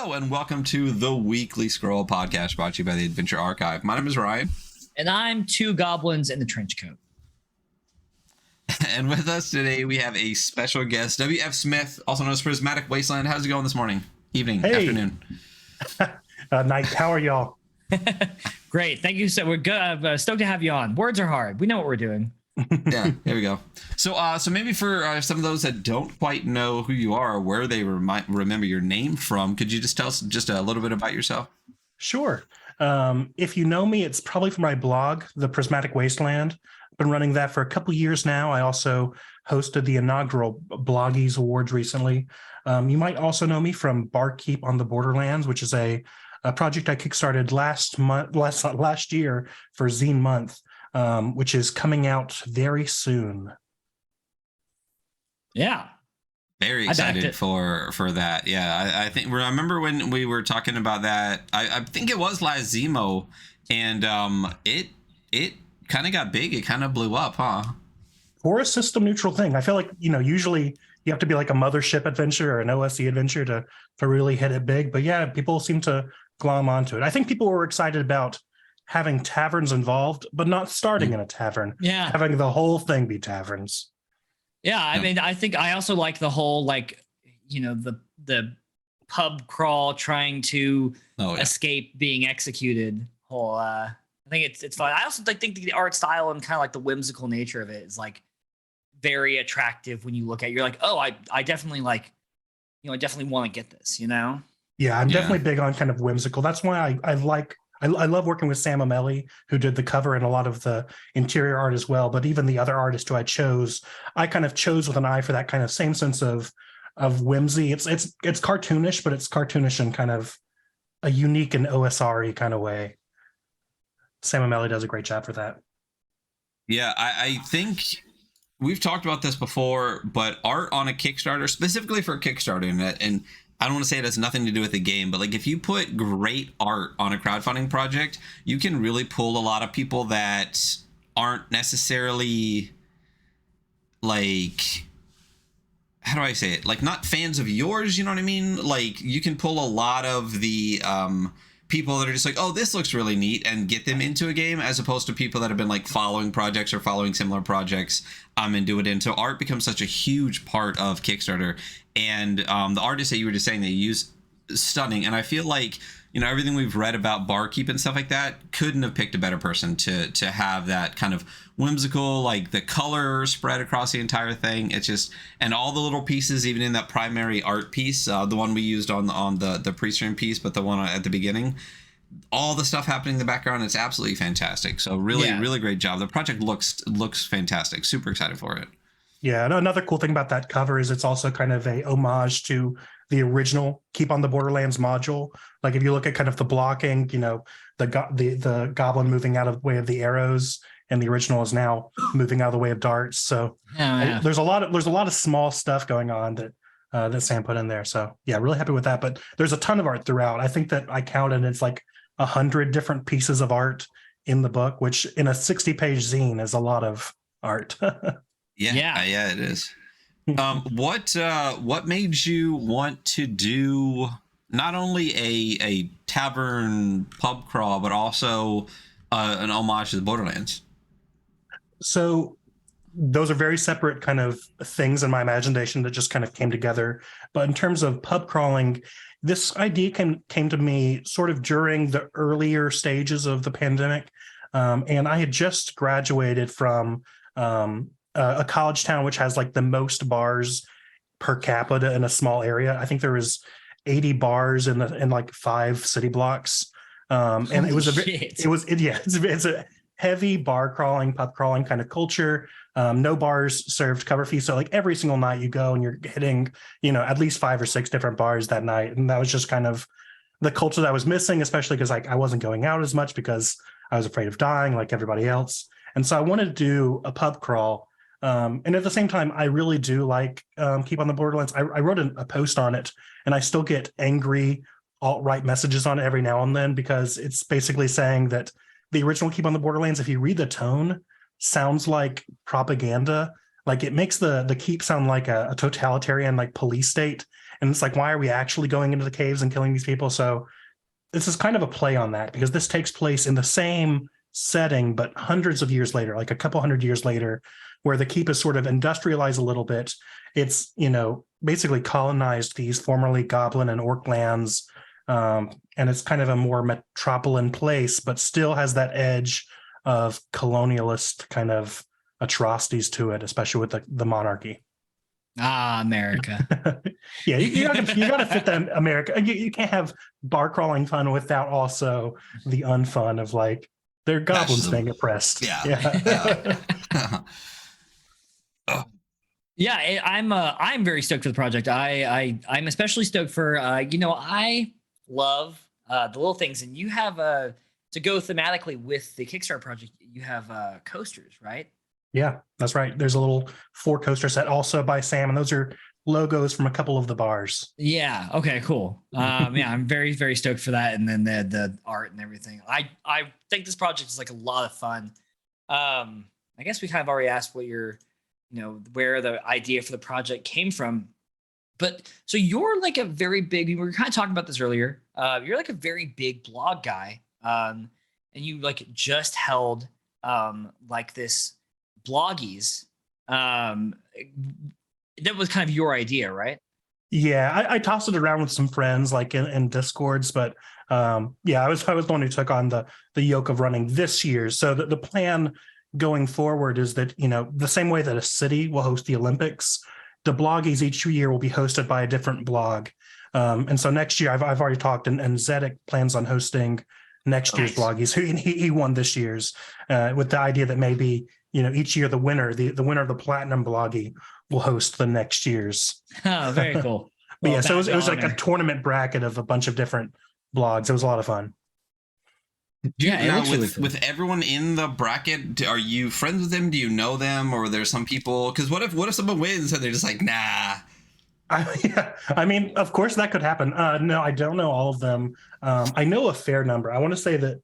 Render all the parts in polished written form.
Hello and welcome to the Weekly Scroll podcast brought to you by the Adventure Archive. My name is Ryan. And I'm two goblins in the trench coat. And with us today, we have a special guest, W.F. Smith, also known as Prismatic Wasteland. How's it going this morning, evening, afternoon? Night. How are y'all? Great. Thank you. So we're good. Stoked to have you on. Words are hard. We know what we're doing. Yeah, here we go. So maybe for some of those that don't quite know who you are or where they remember your name from, could you just tell us just a little bit about yourself? Sure. If you know me, it's probably from my blog, The Prismatic Wasteland. I've been running that for a couple years now. I also hosted the inaugural Bloggies Awards recently. You might also know me from Barkeep on the Borderlands, which is a project I kickstarted last year for Zine Month, which is coming out very soon. Yeah. Very excited for that. Yeah, I think I remember when we were talking about that. I think it was last Zemo, and it kind of got big. It kind of blew up, huh? For a system neutral thing, I feel like usually you have to be like a mothership adventure or an OSE adventure to really hit it big. But yeah, people seem to glom onto it. I think people were excited about having taverns involved, but not starting in a tavern. Yeah, having the whole thing be taverns. Yeah, I mean, I think I also like the whole the pub crawl trying to escape being executed. Whole I think it's fun. I also think the art style and kind of like the whimsical nature of it is like very attractive when you look at it. You're like, oh, I definitely like, I definitely want to get this, Yeah, I'm definitely big on kind of whimsical. That's why I love working with Sam O'Malley, who did the cover and a lot of the interior art as well. But even the other artist who I kind of chose with an eye for that kind of same sense of whimsy. It's cartoonish, but it's cartoonish in kind of a unique and OSR-y kind of way. Sam O'Malley does a great job for that. Yeah, I think we've talked about this before, but art on a Kickstarter, specifically for a Kickstarter, and I don't want to say it has nothing to do with the game, but like if you put great art on a crowdfunding project, you can really pull a lot of people that aren't necessarily like, how do I say it? Like not fans of yours, you know what I mean? Like you can pull a lot of the people that are just like, oh, this looks really neat, and get them into a game, as opposed to people that have been like following projects or following similar projects and do it in. So art becomes such a huge part of Kickstarter. And the artists that you were just saying they use, stunning. And I feel like, everything we've read about Barkeep and stuff like that, couldn't have picked a better person to have that kind of whimsical, like the color spread across the entire thing. It's just, and all the little pieces, even in that primary art piece, the one we used on the pre-stream piece, but the one at the beginning, all the stuff happening in the background, it's absolutely fantastic. So really great job. The project looks fantastic. Super excited for it. Yeah, and another cool thing about that cover is it's also kind of a homage to the original Keep on the Borderlands module. Like if you look at kind of the blocking, the goblin moving out of the way of the arrows, and the original is now moving out of the way of darts. So there's a lot of small stuff going on that Sam put in there. So yeah, really happy with that. But there's a ton of art throughout. I think that I counted it's like 100 different pieces of art in the book, which in a 60-page zine is a lot of art. Yeah, it is. What made you want to do not only a tavern pub crawl, but also an homage to the Borderlands? So those are very separate kind of things in my imagination that just kind of came together. But in terms of pub crawling, this idea came to me sort of during the earlier stages of the pandemic. And I had just graduated from a college town which has like the most bars per capita in a small area. I think there was 80 bars in like 5 city blocks. And it's a heavy bar crawling, pub crawling kind of culture. No bars served cover fees. So like every single night you go and you're hitting, at least 5 or 6 different bars that night. And that was just kind of the culture that I was missing, especially because like I wasn't going out as much because I was afraid of dying like everybody else. And so I wanted to do a pub crawl. And at the same time, I really do like Keep on the Borderlands. I wrote a post on it, and I still get angry alt-right messages on it every now and then, because it's basically saying that the original Keep on the Borderlands, if you read the tone, sounds like propaganda. Like it makes the Keep sound like a totalitarian like police state. And it's like, why are we actually going into the caves and killing these people? So this is kind of a play on that, because this takes place in the same setting, but hundreds of years later, like a couple hundred years later, where the keep is sort of industrialized a little bit. It's, basically colonized these formerly goblin and orc lands. And it's kind of a more metropolitan place, but still has that edge of colonialist kind of atrocities to it, especially with the monarchy. Ah, America. Yeah, you gotta fit that America. You can't have bar crawling fun without also the unfun of like they're goblins being oppressed. Yeah. Yeah, I'm very stoked for the project. I'm especially stoked for I love the little things, and you have to go thematically with the Kickstarter project. You have coasters, right? Yeah, that's right. There's a little 4 coaster set also by Sam, and those are logos from a couple of the bars. Yeah. Okay. Cool. Yeah, I'm very, very stoked for that, and then the art and everything. I think this project is like a lot of fun. I guess we kind of already asked what your where the idea for the project came from. But so you're like a very big, we were kind of talking about this earlier. You're like a very big blog guy. And you like just held like this bloggies. That was kind of your idea, right? Yeah, I tossed it around with some friends like in Discords, but yeah, I was the one who took on the yoke of running this year. So the plan going forward is that, the same way that a city will host the Olympics, the bloggies each year will be hosted by a different blog. And so next year, I've already talked, and Zedek plans on hosting next year's bloggies. He won this year's with the idea that maybe, each year the winner of the platinum bloggy will host the next year's. Oh, very cool. But yeah, so it was like a tournament bracket of a bunch of different blogs. It was a lot of fun. Yeah, with everyone in the bracket, are you friends with them? Do you know them, or are there some people? Because what if someone wins and they're just like, nah? I mean, of course that could happen. No, I don't know all of them. I know a fair number. I want to say that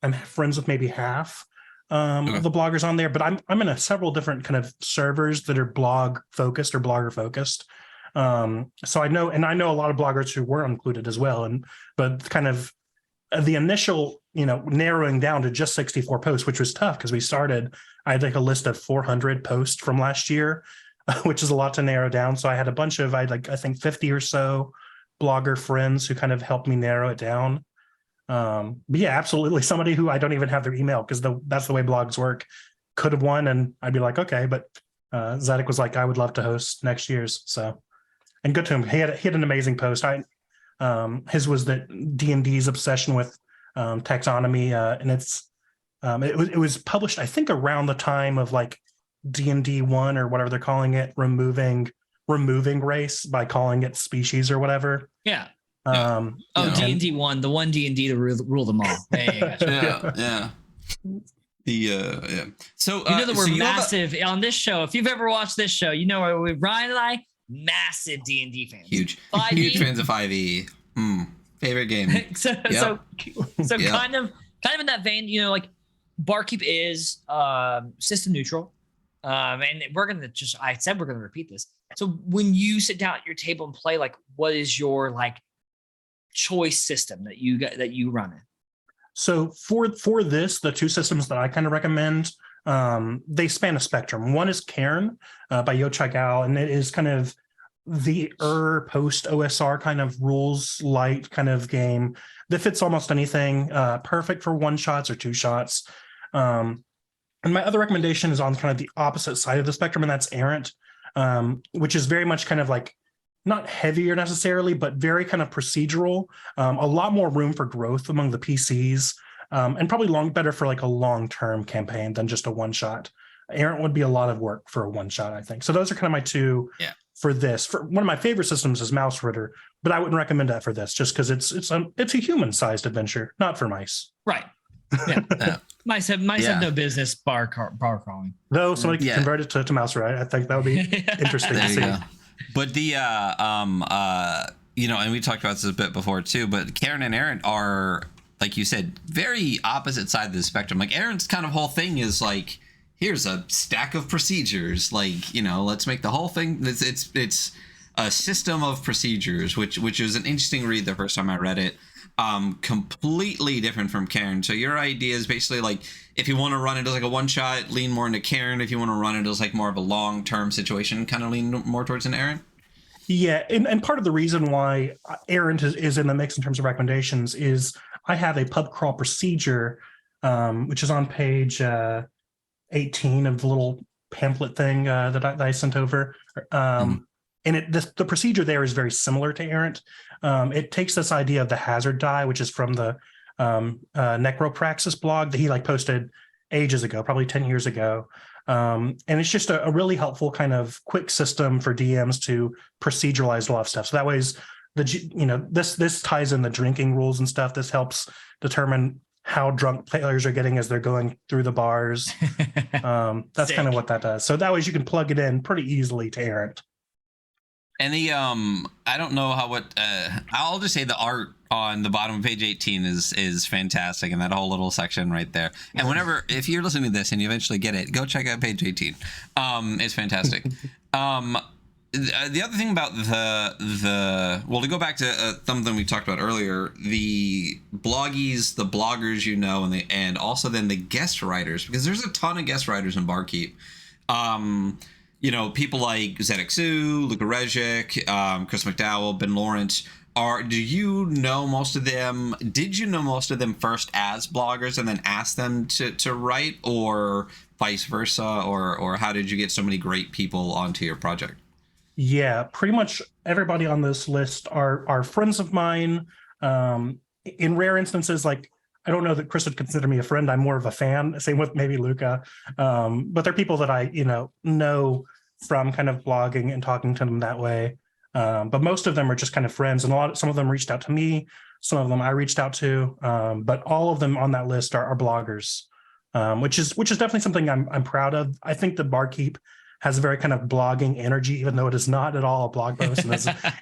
I'm friends with maybe half of the bloggers on there, but I'm in several different kind of servers that are blog focused or blogger focused. So I know a lot of bloggers who were included as well, but kind of the initial, narrowing down to just 64 posts, which was tough because I had like a list of 400 posts from last year, which is a lot to narrow down. So I had a bunch of, I think 50 or so blogger friends who kind of helped me narrow it down. But yeah, absolutely. Somebody who I don't even have their email because that's the way blogs work could have won. And I'd be like, okay, but Zedek was like, I would love to host next year's. So, and good to him. He had an amazing post. His was that D&D's obsession with taxonomy, and it was published, I think, around the time of like D&D 1 or whatever they're calling it, removing race by calling it species or whatever. Yeah. D&D 1, the one D&D to rule them all. Yeah, gotcha. Yeah. So that we're massive on this show. If you've ever watched this show, Ryan and I, massive D&D fans. Huge fans of 5e. Favorite game. So kind of in that vein, like Barkeep is system neutral. And we're gonna repeat this. So when you sit down at your table and play, like, what is your like choice system that you run in? So for this, the 2 systems that I kind of recommend, they span a spectrum. One is Cairn by Yo Chagao, and it is kind of the post OSR kind of rules light kind of game that fits almost anything, perfect for 1 shots or 2 shots. And my other recommendation is on kind of the opposite side of the spectrum, and that's Errant, which is very much kind of like not heavier necessarily, but very kind of procedural, a lot more room for growth among the PCs, and probably better for like a long-term campaign than just a 1-shot. Errant would be a lot of work for a 1-shot, I think. So those are kind of my 2 for this. For one of my favorite systems is Mouse Ritter, but I wouldn't recommend that for this just because it's a human-sized adventure, not for mice. Right. Yeah. Mice have no business bar crawling. Though somebody can convert it to Mouse Ritter, I think that would be interesting to see. Go. But the and we talked about this a bit before too, but Cairn and Errant are, like you said, very opposite side of the spectrum. Like Errant's kind of whole thing is like, here's a stack of procedures, like, let's make the whole thing. It's a system of procedures, which was an interesting read the first time I read it. Completely different from Cairn. So your idea is basically like, if you want to run it as like a one shot, lean more into Cairn. If you want to run it as like more of a long term situation, kind of lean more towards an Errant. Yeah, and part of the reason why Errant is in the mix in terms of recommendations is I have a pub crawl procedure, which is on page 18 of the little pamphlet thing that I sent over. And the procedure there is very similar to Errant. It takes this idea of the hazard die, which is from the Necropraxis blog that he like posted ages ago, probably 10 years ago. And it's just a really helpful kind of quick system for DMs to proceduralize a lot of stuff. So that way, this ties in the drinking rules and stuff. This helps determine how drunk players are getting as they're going through the bars. That's kind of what that does. So that way you can plug it in pretty easily to Errant. And the I don't know how I'll just say the art on the bottom of page 18 is fantastic, and that whole little section right there. And if you're listening to this and you eventually get it, go check out page 18. It's fantastic. The other thing about to go back to something we talked about earlier, the bloggies, the bloggers, and also then the guest writers, because there's a ton of guest writers in Barkeep. People like ZXU, Luka Rejic, Chris McDowell, Ben Lawrence. Do you know most of them? Did you know most of them first as bloggers and then ask them to write, or vice versa? Or how did you get so many great people onto your project? Yeah, pretty much everybody on this list are friends of mine. In rare instances, like, I don't know that Chris would consider me a friend. I'm more of a fan. Same with maybe Luca. But they're people that I, know from kind of blogging and talking to them that way. But most of them are just kind of friends, and some of them reached out to me. Some of them I reached out to. But all of them on that list are bloggers, which is definitely something I'm proud of. I think the Barkeep has a very kind of blogging energy, even though it is not at all a blog post, and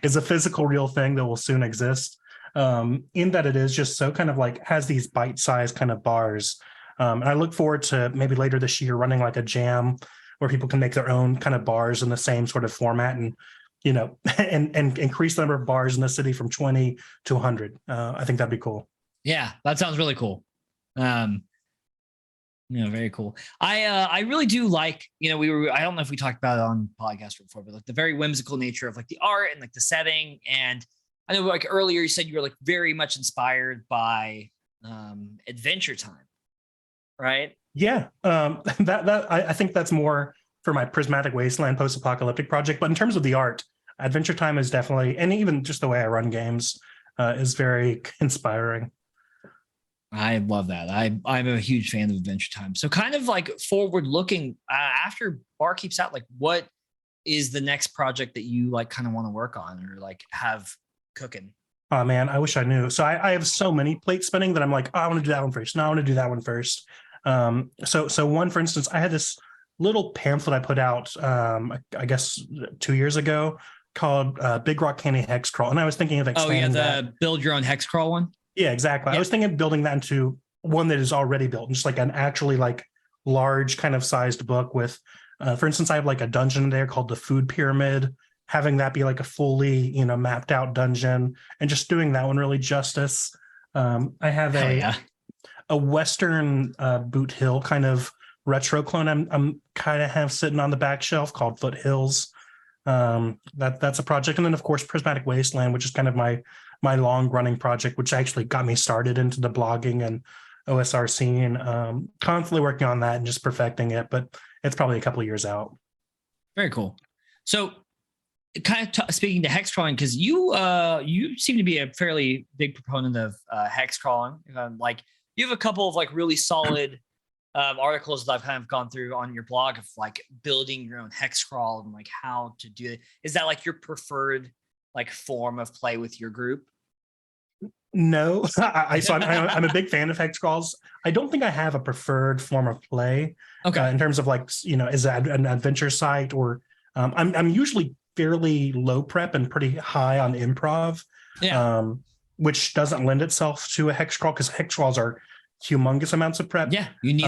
is a physical, real thing that will soon exist. In that it is just so kind of like has these bite-sized kind of bars. And I look forward to maybe later this year running like a jam where people can make their own kind of bars in the same sort of format, and and increase the number of bars in the city from 20 to 100. I think that'd be cool. Yeah, that sounds really cool. Very cool. I really do like, I don't know if we talked about it on podcast before, but like the very whimsical nature of like the art and like the setting. And I know like earlier you said you were like very much inspired by Adventure Time, right? Yeah. I think that's more for my Prismatic Wasteland post-apocalyptic project. But in terms of the art, Adventure Time is definitely, and even just the way I run games is very inspiring. I love that. I'm a huge fan of Adventure Time. So kind of like forward looking, after Barkeep's out, like what is the next project that you like kind of want to work on or like have cooking? Oh man, I wish I knew. So I have so many plate spinning that I'm like, I want to do that one first. No, I want to do that one first. So one, for instance, I had this little pamphlet I put out, I guess 2 years ago called Big Rock Candy Hex Crawl. And I was thinking of expanding the build your own hex crawl one. Yeah, exactly. Yep. I was thinking of building that into one that is already built, and just like an actually like large kind of sized book with, for instance, I have like a dungeon there called the Food Pyramid, having that be like a fully, mapped out dungeon, and just doing that one really justice. I have a Western Boot Hill kind of retro clone I'm kind of have sitting on the back shelf called Foothills. That's a project. And then of course Prismatic Wasteland, which is kind of my long running project, which actually got me started into the blogging and OSR scene. Constantly working on that and just perfecting it, but it's probably a couple of years out. Very cool. So kind of speaking to hex crawling, because you seem to be a fairly big proponent of hex crawling. Like you have a couple of like really solid articles that I've kind of gone through on your blog of like building your own hex crawl and like how to do it. Is that like your preferred like form of play with your group? No, I'm a big fan of hex crawls. I don't think I have a preferred form of play. Okay, in terms of like is that an adventure site or I'm usually fairly low prep and pretty high on improv. Yeah. Which doesn't lend itself to a hex crawl because hex crawls are humongous amounts of prep. Yeah, you need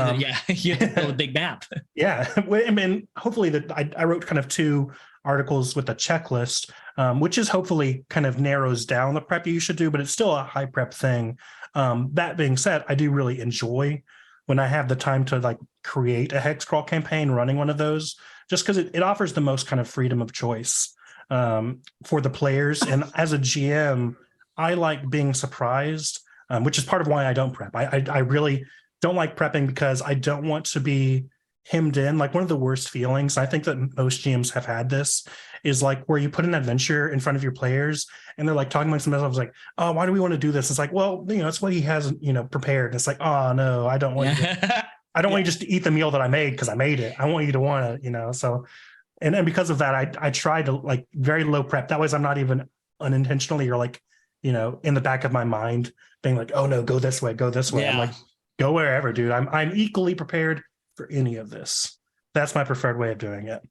you have to build a big map. Yeah, I mean, hopefully that I wrote kind of two articles with a checklist, which is hopefully kind of narrows down the prep you should do, but it's still a high prep thing. That being said, I do really enjoy when I have the time to like create a hex crawl campaign running one of those, just because it offers the most kind of freedom of choice for the players. And as a GM, I like being surprised, which is part of why I don't prep. I really don't like prepping because I don't want to be hemmed in. Like one of the worst feelings, I think that most GMs have had this, is like where you put an adventure in front of your players and they're like talking amongst themselves like, oh, why do we want to do this? It's like, well, it's what he has, prepared. And it's like, oh no, I don't want you to, I don't want you just to eat the meal that I made because I made it. I want you to want to, so, and because of that, I try to like very low prep. That way I'm not even unintentionally or like, in the back of my mind being like, oh no, go this way. Yeah. I'm like, go wherever, dude. I'm equally prepared for any of this. That's my preferred way of doing it.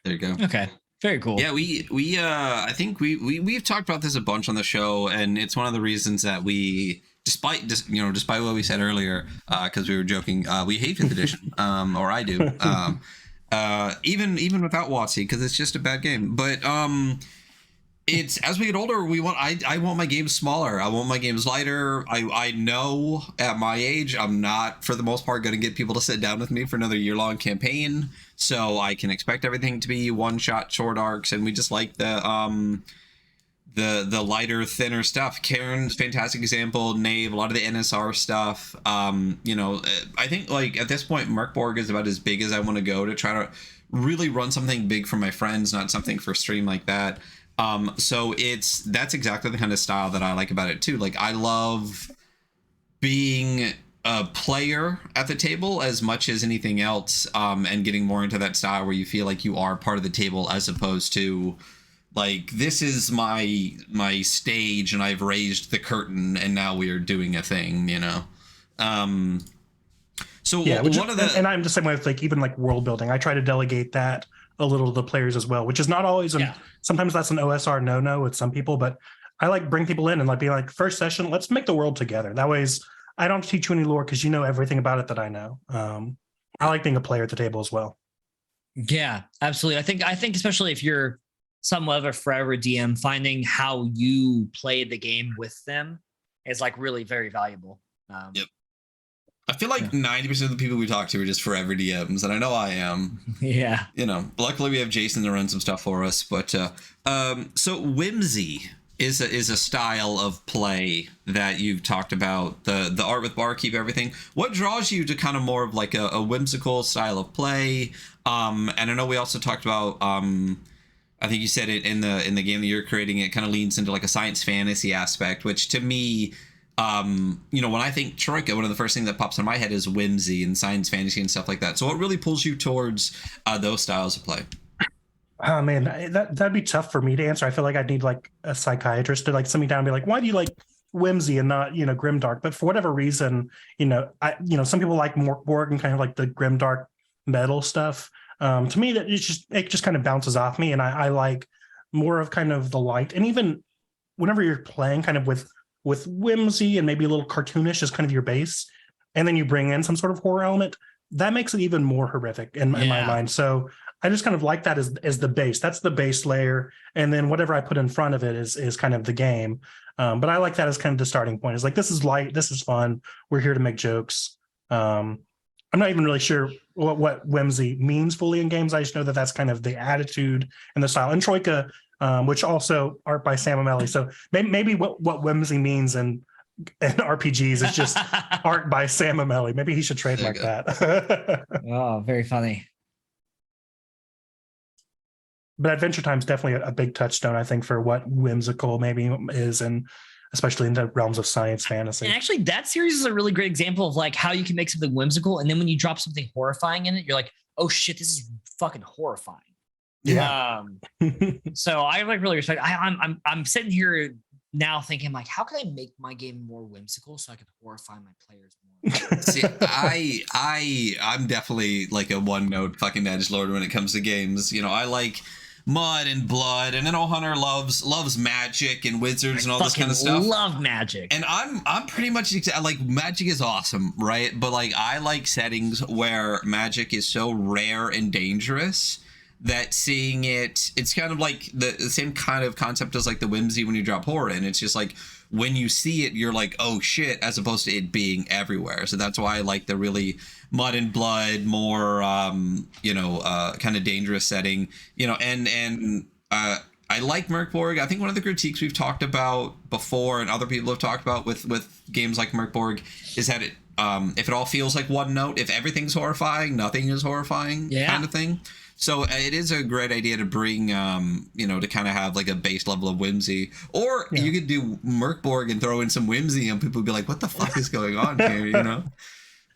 There you go. Okay. Very cool. Yeah, we I think we've talked about this a bunch on the show, and it's one of the reasons that we, despite what we said earlier, because we were joking, we hate 5th edition, or I do, even without WotC, because it's just a bad game. But it's, as we get older, I want my games smaller. I want my games lighter. I know at my age I'm not, for the most part, going to get people to sit down with me for another year-long campaign, so I can expect everything to be one-shot short arcs, and we just like the lighter, thinner stuff. Karen's fantastic example. Nave, a lot of the NSR stuff. I think like at this point, Merkborg is about as big as I want to go to try to really run something big for my friends, not something for stream like that. So that's exactly the kind of style that I like about it too. Like I love being a player at the table as much as anything else, and getting more into that style where you feel like you are part of the table, as opposed to like, this is my stage and I've raised the curtain and now we are doing a thing, So yeah, and I'm the same way with like even like world building. I try to delegate that a little to the players as well, which is not always. Sometimes that's an OSR no with some people, but I like bring people in and like be like, first session, let's make the world together. That way, I don't teach you any lore because you know everything about it that I know. I like being a player at the table as well. Yeah, absolutely. I think especially if you're somewhat of a forever DM, finding how you play the game with them is like really very valuable. Yep. I feel like 90% of the people we talk to are just forever DMs, and I know I am. Yeah. Luckily we have Jason to run some stuff for us, but so whimsy is a style of play that you've talked about, the art with barkeep, everything. What draws you to kind of more of like a whimsical style of play? And I know we also talked about I think you said it in the game that you're creating, it kind of leans into like a science fantasy aspect, which to me, when I think Troika, one of the first things that pops in my head is whimsy and science fantasy and stuff like that. So what really pulls you towards those styles of play? Oh man, that'd be tough for me to answer. I feel like I'd need like a psychiatrist to like sit me down and be like, why do you like whimsy and not, grimdark? But for whatever reason, some people like Morkborg and kind of like the grimdark metal stuff. To me, that it just kind of bounces off me, and I like more of kind of the light. And even whenever you're playing kind of with whimsy and maybe a little cartoonish as kind of your base, and then you bring in some sort of horror element, that makes it even more horrific in my mind. So I just kind of like that as the base. That's the base layer, and then whatever I put in front of it is kind of the game. But I like that as kind of the starting point. It's like, this is light, this is fun. We're here to make jokes. I'm not even really sure what whimsy means fully in games. I just know that that's kind of the attitude and the style. And Troika, which also art by Sam O'Malley. So maybe what whimsy means in RPGs is just art by Sam O'Malley. Maybe he should trademark that. Oh, very funny. But Adventure Time is definitely a big touchstone, I think, for what whimsical maybe is, and especially in the realms of science fantasy. And actually, that series is a really great example of like how you can make something whimsical, and then when you drop something horrifying in it, you're like, oh shit, this is fucking horrifying. Yeah. So I like really respect. I'm sitting here now thinking like, how can I make my game more whimsical so I can horrify my players more? See, I'm definitely like a one-note fucking edgelord when it comes to games. I like mud and blood, and then Hunter loves magic and wizards and all this kind of stuff. Love magic. And I'm pretty much like, magic is awesome, right? But like, I like settings where magic is so rare and dangerous that seeing it's kind of like the same kind of concept as like the whimsy when you drop horror in. It's just like when you see it, you're like, oh shit, as opposed to it being everywhere. So that's why I like the really mud and blood, more kind of dangerous setting, and I like Merkborg. I think one of the critiques we've talked about before and other people have talked about with games like Merkborg is that it if it all feels like one note, if everything's horrifying, nothing is horrifying, kind of thing. So it is a great idea to bring, to kind of have like a base level of whimsy. Or you could do Merkborg and throw in some whimsy and people would be like, what the fuck is going on here,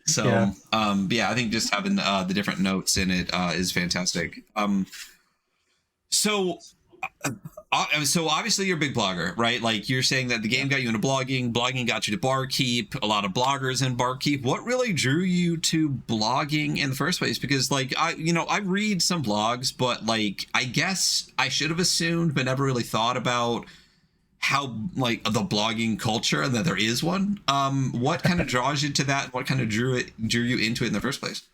So, I think just having the different notes in it is fantastic. So obviously you're a big blogger, right? Like you're saying that the game got you into blogging got you to Barkeep, a lot of bloggers in Barkeep. What really drew you to blogging in the first place? Because like I read some blogs, but like I guess I should have assumed but never really thought about how like the blogging culture and that there is one. What kind of draws you to that? What kind of drew you into it in the first place?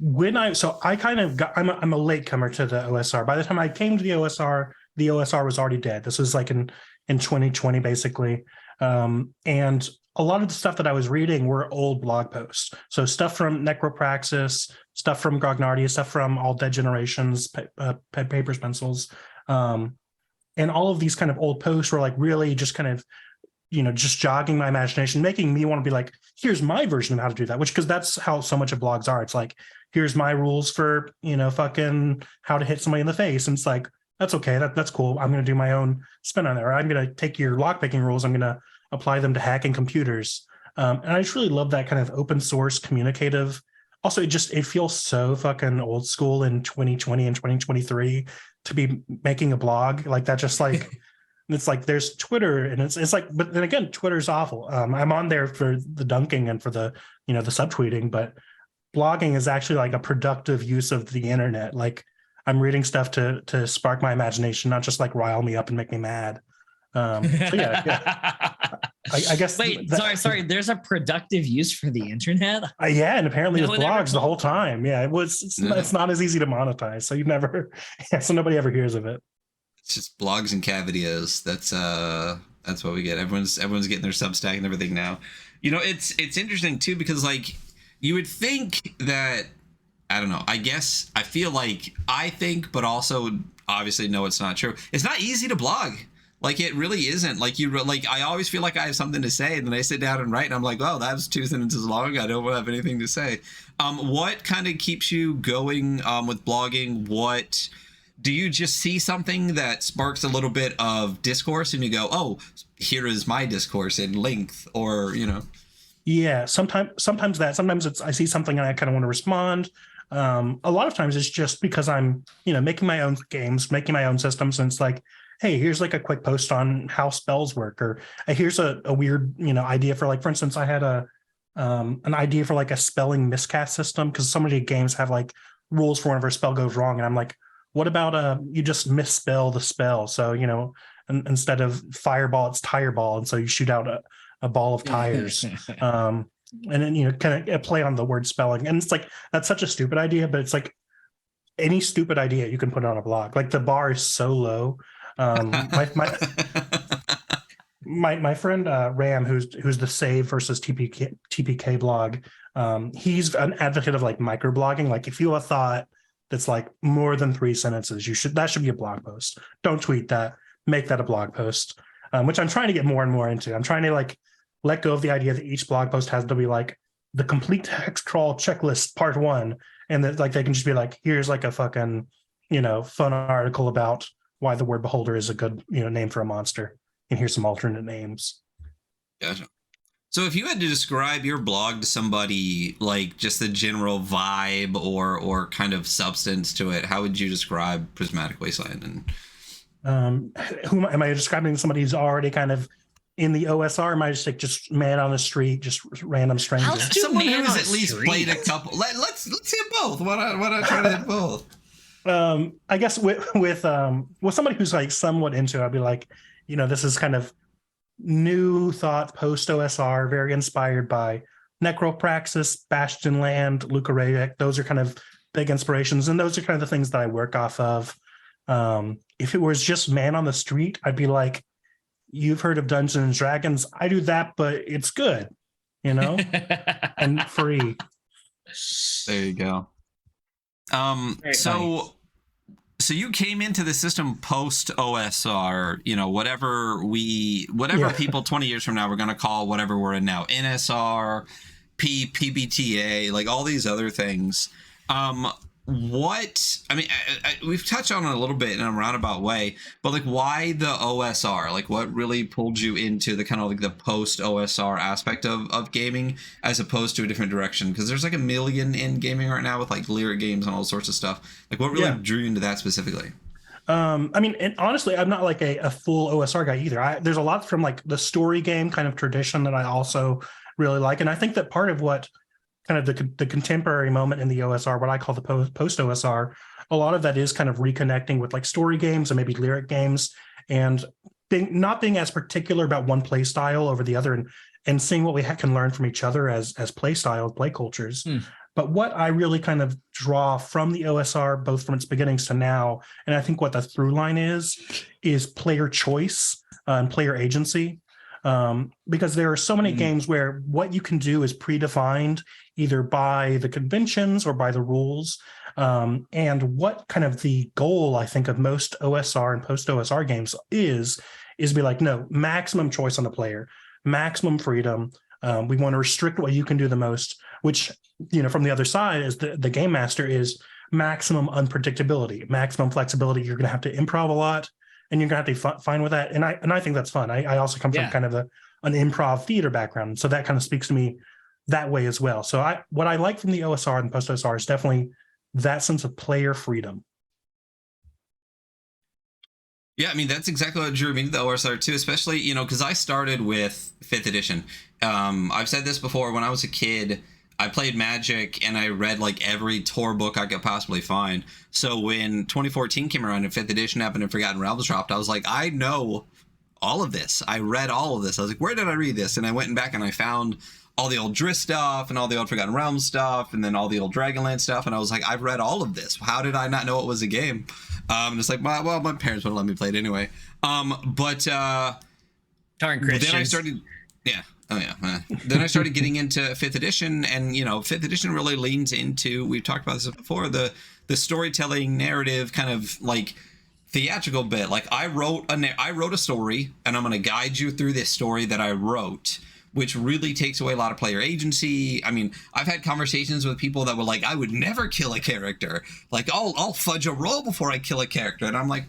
I'm a latecomer to the OSR. By the time I came to the OSR was already dead. This was like in 2020, basically. And a lot of the stuff that I was reading were old blog posts. So stuff from Necropraxis, stuff from Grognardia, stuff from All Dead Generations, Papers, Pencils. And all of these kind of old posts were like really just kind of, just jogging my imagination, making me want to be like, here's my version of how to do that, because that's how so much of blogs are. It's like, here's my rules for, fucking how to hit somebody in the face. And it's like, that's okay. That's cool. I'm going to do my own spin on it. Or I'm going to take your lockpicking rules. I'm going to apply them to hacking computers. And I just really love that kind of open source communicative. Also, it feels so fucking old school in 2020 and 2023 to be making a blog like that. Just like, it's like there's Twitter and it's like, but then again, Twitter's awful. I'm on there for the dunking and for the, the subtweeting, but blogging is actually like a productive use of the internet. Like I'm reading stuff to spark my imagination, not just like rile me up and make me mad. I guess. Wait, sorry. There's a productive use for the internet. And apparently with blogs the whole time. Yeah, it's not as easy to monetize, so so nobody ever hears of it. It's just blogs and cavities. That's what we get. Everyone's getting their Substack and everything now. It's interesting too because like you would think that. I don't know. I guess I feel like I think, but also obviously no, it's not true. It's not easy to blog. Like it really isn't. Like I always feel like I have something to say, and then I sit down and write, and I'm like, oh, that was 2 sentences long. I don't have anything to say. What kind of keeps you going with blogging? What do you just see something that sparks a little bit of discourse, and you go, oh, here is my discourse in length, or Yeah, sometimes it's I see something and I kind of want to respond. A lot of times it's just because I'm, making my own games, making my own systems. And it's like, hey, here's like a quick post on how spells work, or here's a weird, idea for like, for instance, I had an idea for like a spelling miscast system because so many games have like rules for whenever a spell goes wrong. And I'm like, what about you just misspell the spell? So, instead of fireball, it's tireball. And so you shoot out a ball of tires. And then, kind of play on the word spelling. And it's like, that's such a stupid idea, but it's like any stupid idea you can put on a blog. Like the bar is so low. My friend Ram, who's the Save versus TPK blog, he's an advocate of like microblogging. Like if you have a thought that's like more than 3 sentences, that should be a blog post. Don't tweet that. Make that a blog post, which I'm trying to get more and more into. I'm trying to like let go of the idea that each blog post has to be like the complete text crawl checklist part 1, and that like they can just be like, here's like a fucking fun article about why the word beholder is a good name for a monster, and here's some alternate names. Gotcha. So if you had to describe your blog to somebody, like just the general vibe or kind of substance to it, how would you describe Prismatic Wasteland? And who am I describing? Somebody who's already kind of in the OSR? Am I just like man on the street, just random stranger? Someone who has at least played a couple. Let's hit both. Why not try to hit both? I guess with somebody who's like somewhat into it, I'd be like, this is kind of new thought post OSR, very inspired by Necropraxis, Bastionland, Luca Rayek. Those are kind of big inspirations, and those are kind of the things that I work off of. If it was just man on the street, I'd be like, you've heard of Dungeons and Dragons. I do that, but it's good, and free. There you go. So you came into the system post OSR, whatever people 20 years from now we're going to call whatever we're in now, NSR, PBTA, like all these other things. We've touched on it a little bit in a roundabout way, but like, why the OSR? Like, what really pulled you into the kind of like the post OSR aspect of gaming as opposed to a different direction? Because there's like a million in gaming right now with like lyric games and all sorts of stuff. Like, what really drew you into that specifically? And honestly, I'm not like a full OSR guy either. There's a lot from like the story game kind of tradition that I also really like, and I think that part of what kind of the contemporary moment in the OSR, what I call the post OSR, a lot of that is kind of reconnecting with like story games and maybe lyric games, and not being as particular about one play style over the other, and seeing what we can learn from each other as play styles, play cultures. But what I really kind of draw from the OSR, both from its beginnings to now, and I think what the through line is player choice and player agency. Because there are so many games where what you can do is predefined either by the conventions or by the rules. And what kind of the goal, I think, of most OSR and post-OSR games is be like, no, maximum choice on the player, maximum freedom. We want to restrict what you can do the most, which, from the other side is the game master is maximum unpredictability, maximum flexibility. You're going to have to improv a lot, and you're going to have to be fine with that. And I think that's fun. I also come from kind of an improv theater background, so that kind of speaks to me that way as well. So what I like from the OSR and post OSR is definitely that sense of player freedom. Yeah, I mean, that's exactly what drew me to the OSR too, especially, because I started with 5th edition. I've said this before, when I was a kid, I played Magic and I read like every Tor book I could possibly find. So when 2014 came around and 5th edition happened and Forgotten Realms dropped, I was like, I know all of this. I read all of this. I was like, where did I read this? And I went back and I found all the old Driss stuff and all the old Forgotten Realms stuff and then all the old Dragonlance stuff. And I was like, I've read all of this. How did I not know it was a game? It's like, well, my parents wouldn't let me play it anyway. Darn Christians. Then I started, then I started getting into 5th edition, and 5th edition really leans into, we've talked about this before, the storytelling narrative kind of like theatrical bit. Like I wrote a story, and I'm going to guide you through this story that I wrote, which really takes away a lot of player agency. I mean, I've had conversations with people that were like, I would never kill a character. Like, I'll fudge a roll before I kill a character. And I'm like,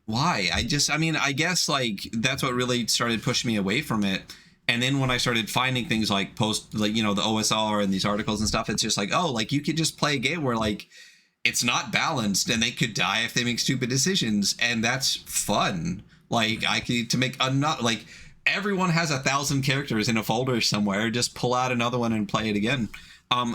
why? I guess like that's what really started pushing me away from it. And then when I started finding things like the OSR and these articles and stuff, it's just like, oh, like you could just play a game where like it's not balanced and they could die if they make stupid decisions. And that's fun. Like everyone has 1,000 characters in a folder somewhere. Just pull out another one and play it again.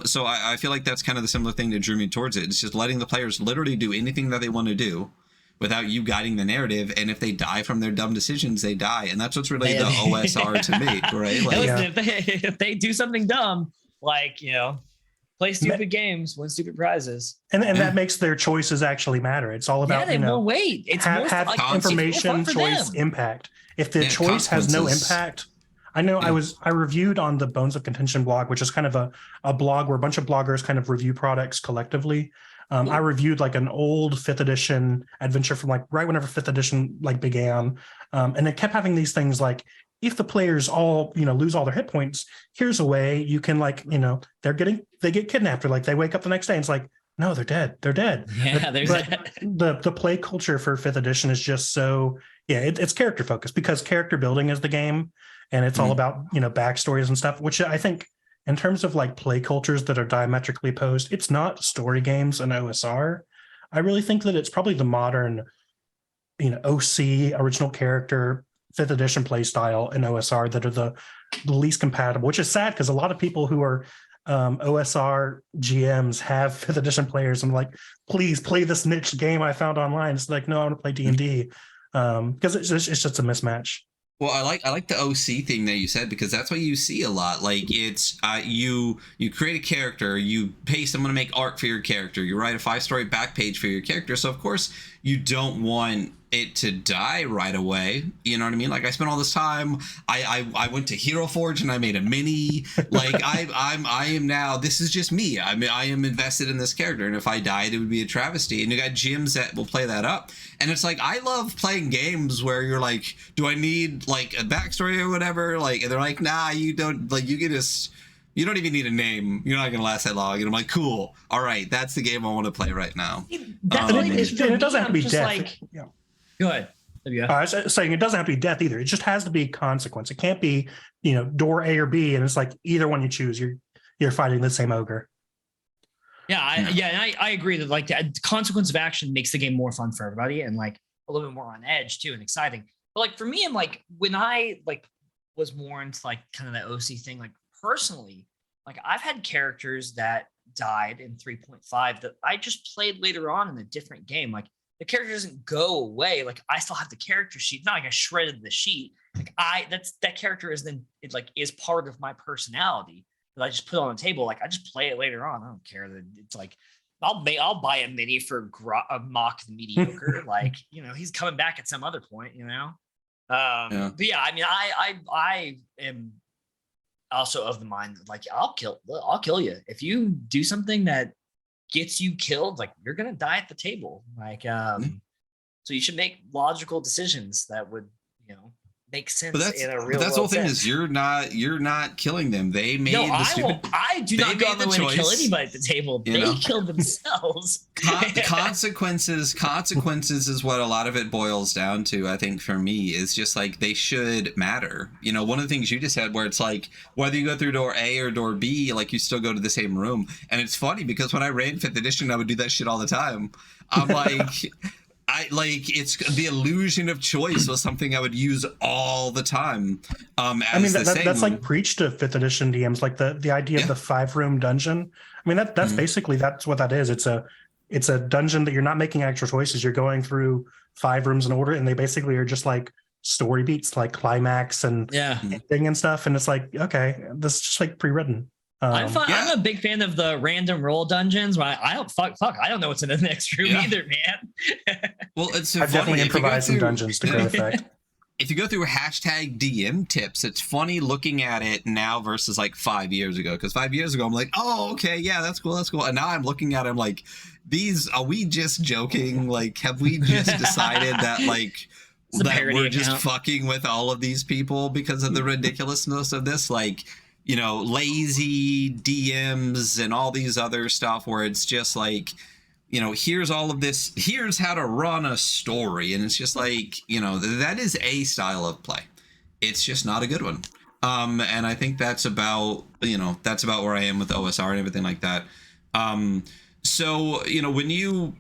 So I feel like that's kind of the similar thing that drew me towards it. It's just letting the players literally do anything that they want to do without you guiding the narrative. And if they die from their dumb decisions, they die. And that's what's really the OSR to me, right? Like, if they do something dumb, like, play stupid games, win stupid prizes. And that makes their choices actually matter. It's all about, more weight. It's have like, information, choice, impact. If the choice has no impact, I know I reviewed on the Bones of Contention blog, which is kind of a blog where a bunch of bloggers kind of review products collectively. I reviewed like an old 5th edition adventure from like right whenever 5th edition like began. And it kept having these things like, if the players all, lose all their hit points, here's a way you can like, they get kidnapped, or like they wake up the next day and it's like, no, they're dead. They're dead. Yeah, the play culture for 5th edition is just so, it's character focused, because character building is the game, and it's all about, backstories and stuff, which I think in terms of like play cultures that are diametrically opposed, it's not story games and OSR. I really think that it's probably the modern, OC, original character, 5th edition play style and OSR that are the least compatible, which is sad because a lot of people who are OSR GMs have 5th edition players. I'm like, please play this niche game I found online. It's like, no, I want to play D&D, because it's just a mismatch. Well, I like the OC thing that you said, because that's what you see a lot. Like, it's you create a character, you pay someone to make art for your character, you write a 5-story back page for your character. So of course you don't want it to die right away. You know what I mean? Like, I spent all this time. I went to Hero Forge and I made a mini. Like, I am now. This is just me. I am invested in this character, and if I died, it would be a travesty. And you got gyms that will play that up. And it's like, I love playing games where you're like, do I need like a backstory or whatever? Like, and they're like, nah, you don't. Like, you can just. You don't even need a name. You're not gonna last that long. And I'm like, cool. All right, that's the game I want to play right now. That's it doesn't have to be death. Like, yeah. Go ahead. I was saying it doesn't have to be death either. It just has to be consequence. It can't be, door A or B, and it's like either one you choose, you're fighting the same ogre. Yeah, and I agree that like the consequence of action makes the game more fun for everybody, and like a little bit more on edge too, and exciting. But like for me, I'm like, when I like was more into like kind of that OC thing, like personally, like I've had characters that died in 3.5 that I just played later on in a different game. Like, the character doesn't go away. Like, I still have the character sheet. It's not like I shredded the sheet. Like, that character is then is part of my personality that I just put on the table. Like, I just play it later on. I don't care that it's like I'll buy a mini for a mock the mediocre. Like, he's coming back at some other point. But yeah, I mean, I am also of the mind that like I'll kill you if you do something that gets you killed. Like, you're gonna die at the table. Like, so you should make logical decisions that would make sense in a real. But that's the whole thing sense. is you're not killing them. They made I do not get them to kill anybody at the table. They killed themselves. Consequences is what a lot of it boils down to. I think for me is just like they should matter. One of the things you just said where it's like whether you go through door A or door B, like you still go to the same room. And it's funny because when I ran 5th edition, I would do that shit all the time. I'm like. It's the illusion of choice was something I would use all the time. That's like preached to 5th edition DMs, like the idea of the 5-room dungeon. I mean, that's basically that's what that is. It's a dungeon that you're not making actual choices. You're going through 5 rooms in order, and they basically are just like story beats, like climax and thing and stuff. And it's like, okay, this is just like pre-written. I'm a big fan of the random roll dungeons. Where I don't I don't know what's in the next room either, man. Well, it's I've definitely improvised some dungeons to great effect. If you go through #DM tips, it's funny looking at it now versus like 5 years ago. Because 5 years ago, I'm like, oh, okay, yeah, that's cool. And now I'm looking at it, I'm like, are we just joking? Like, have we just decided that like that we're just fucking with all of these people because of the ridiculousness of this? Like, lazy DMs and all these other stuff where it's just like, here's all of this, here's how to run a story. And it's just like, that is a style of play. It's just not a good one. And I think that's about where I am with OSR and everything like that. So, when you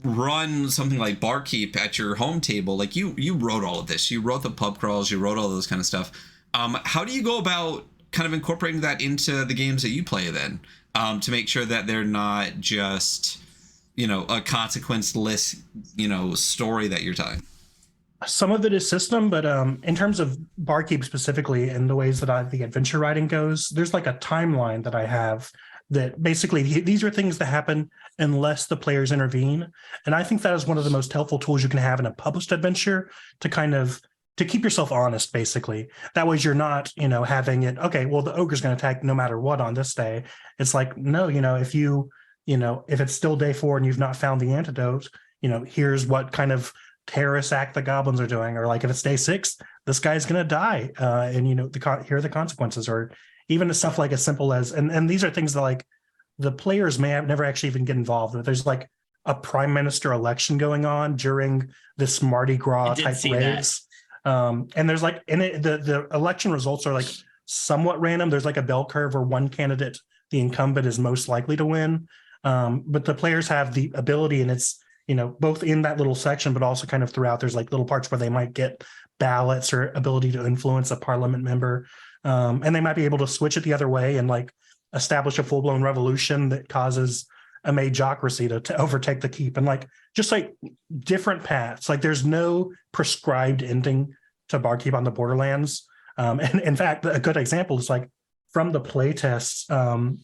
run something like Barkeep at your home table, like you wrote all of this, you wrote the pub crawls, you wrote all those kind of stuff. How do you go about kind of incorporating that into the games that you play then, to make sure that they're not just, a consequence-less, story that you're telling? Some of it is system, but in terms of Barkeep specifically and the ways that the adventure writing goes, there's like a timeline that I have that basically these are things that happen unless the players intervene. And I think that is one of the most helpful tools you can have in a published adventure to keep yourself honest, basically. That way you're not, having it, okay, well, the ogre's going to attack no matter what on this day. It's like, no, if it's still day 4 and you've not found the antidote, here's what kind of terrorist act the goblins are doing. Or like if it's day 6, this guy's going to die. And, here are the consequences. Or even stuff like as simple as, and these are things that like the players may have never actually even get involved with. There's like a prime minister election going on during this Mardi Gras type raves. And there's like the election results are like somewhat random. There's like a bell curve where one candidate, the incumbent, is most likely to win. But the players have the ability, and it's, both in that little section, but also kind of throughout, there's like little parts where they might get ballots or ability to influence a parliament member. And they might be able to switch it the other way and like establish a full-blown revolution that causes a magocracy to overtake the keep, and like just like different paths. Like there's no prescribed ending to Barkeep on the Borderlands. And in fact, a good example is like from the playtest.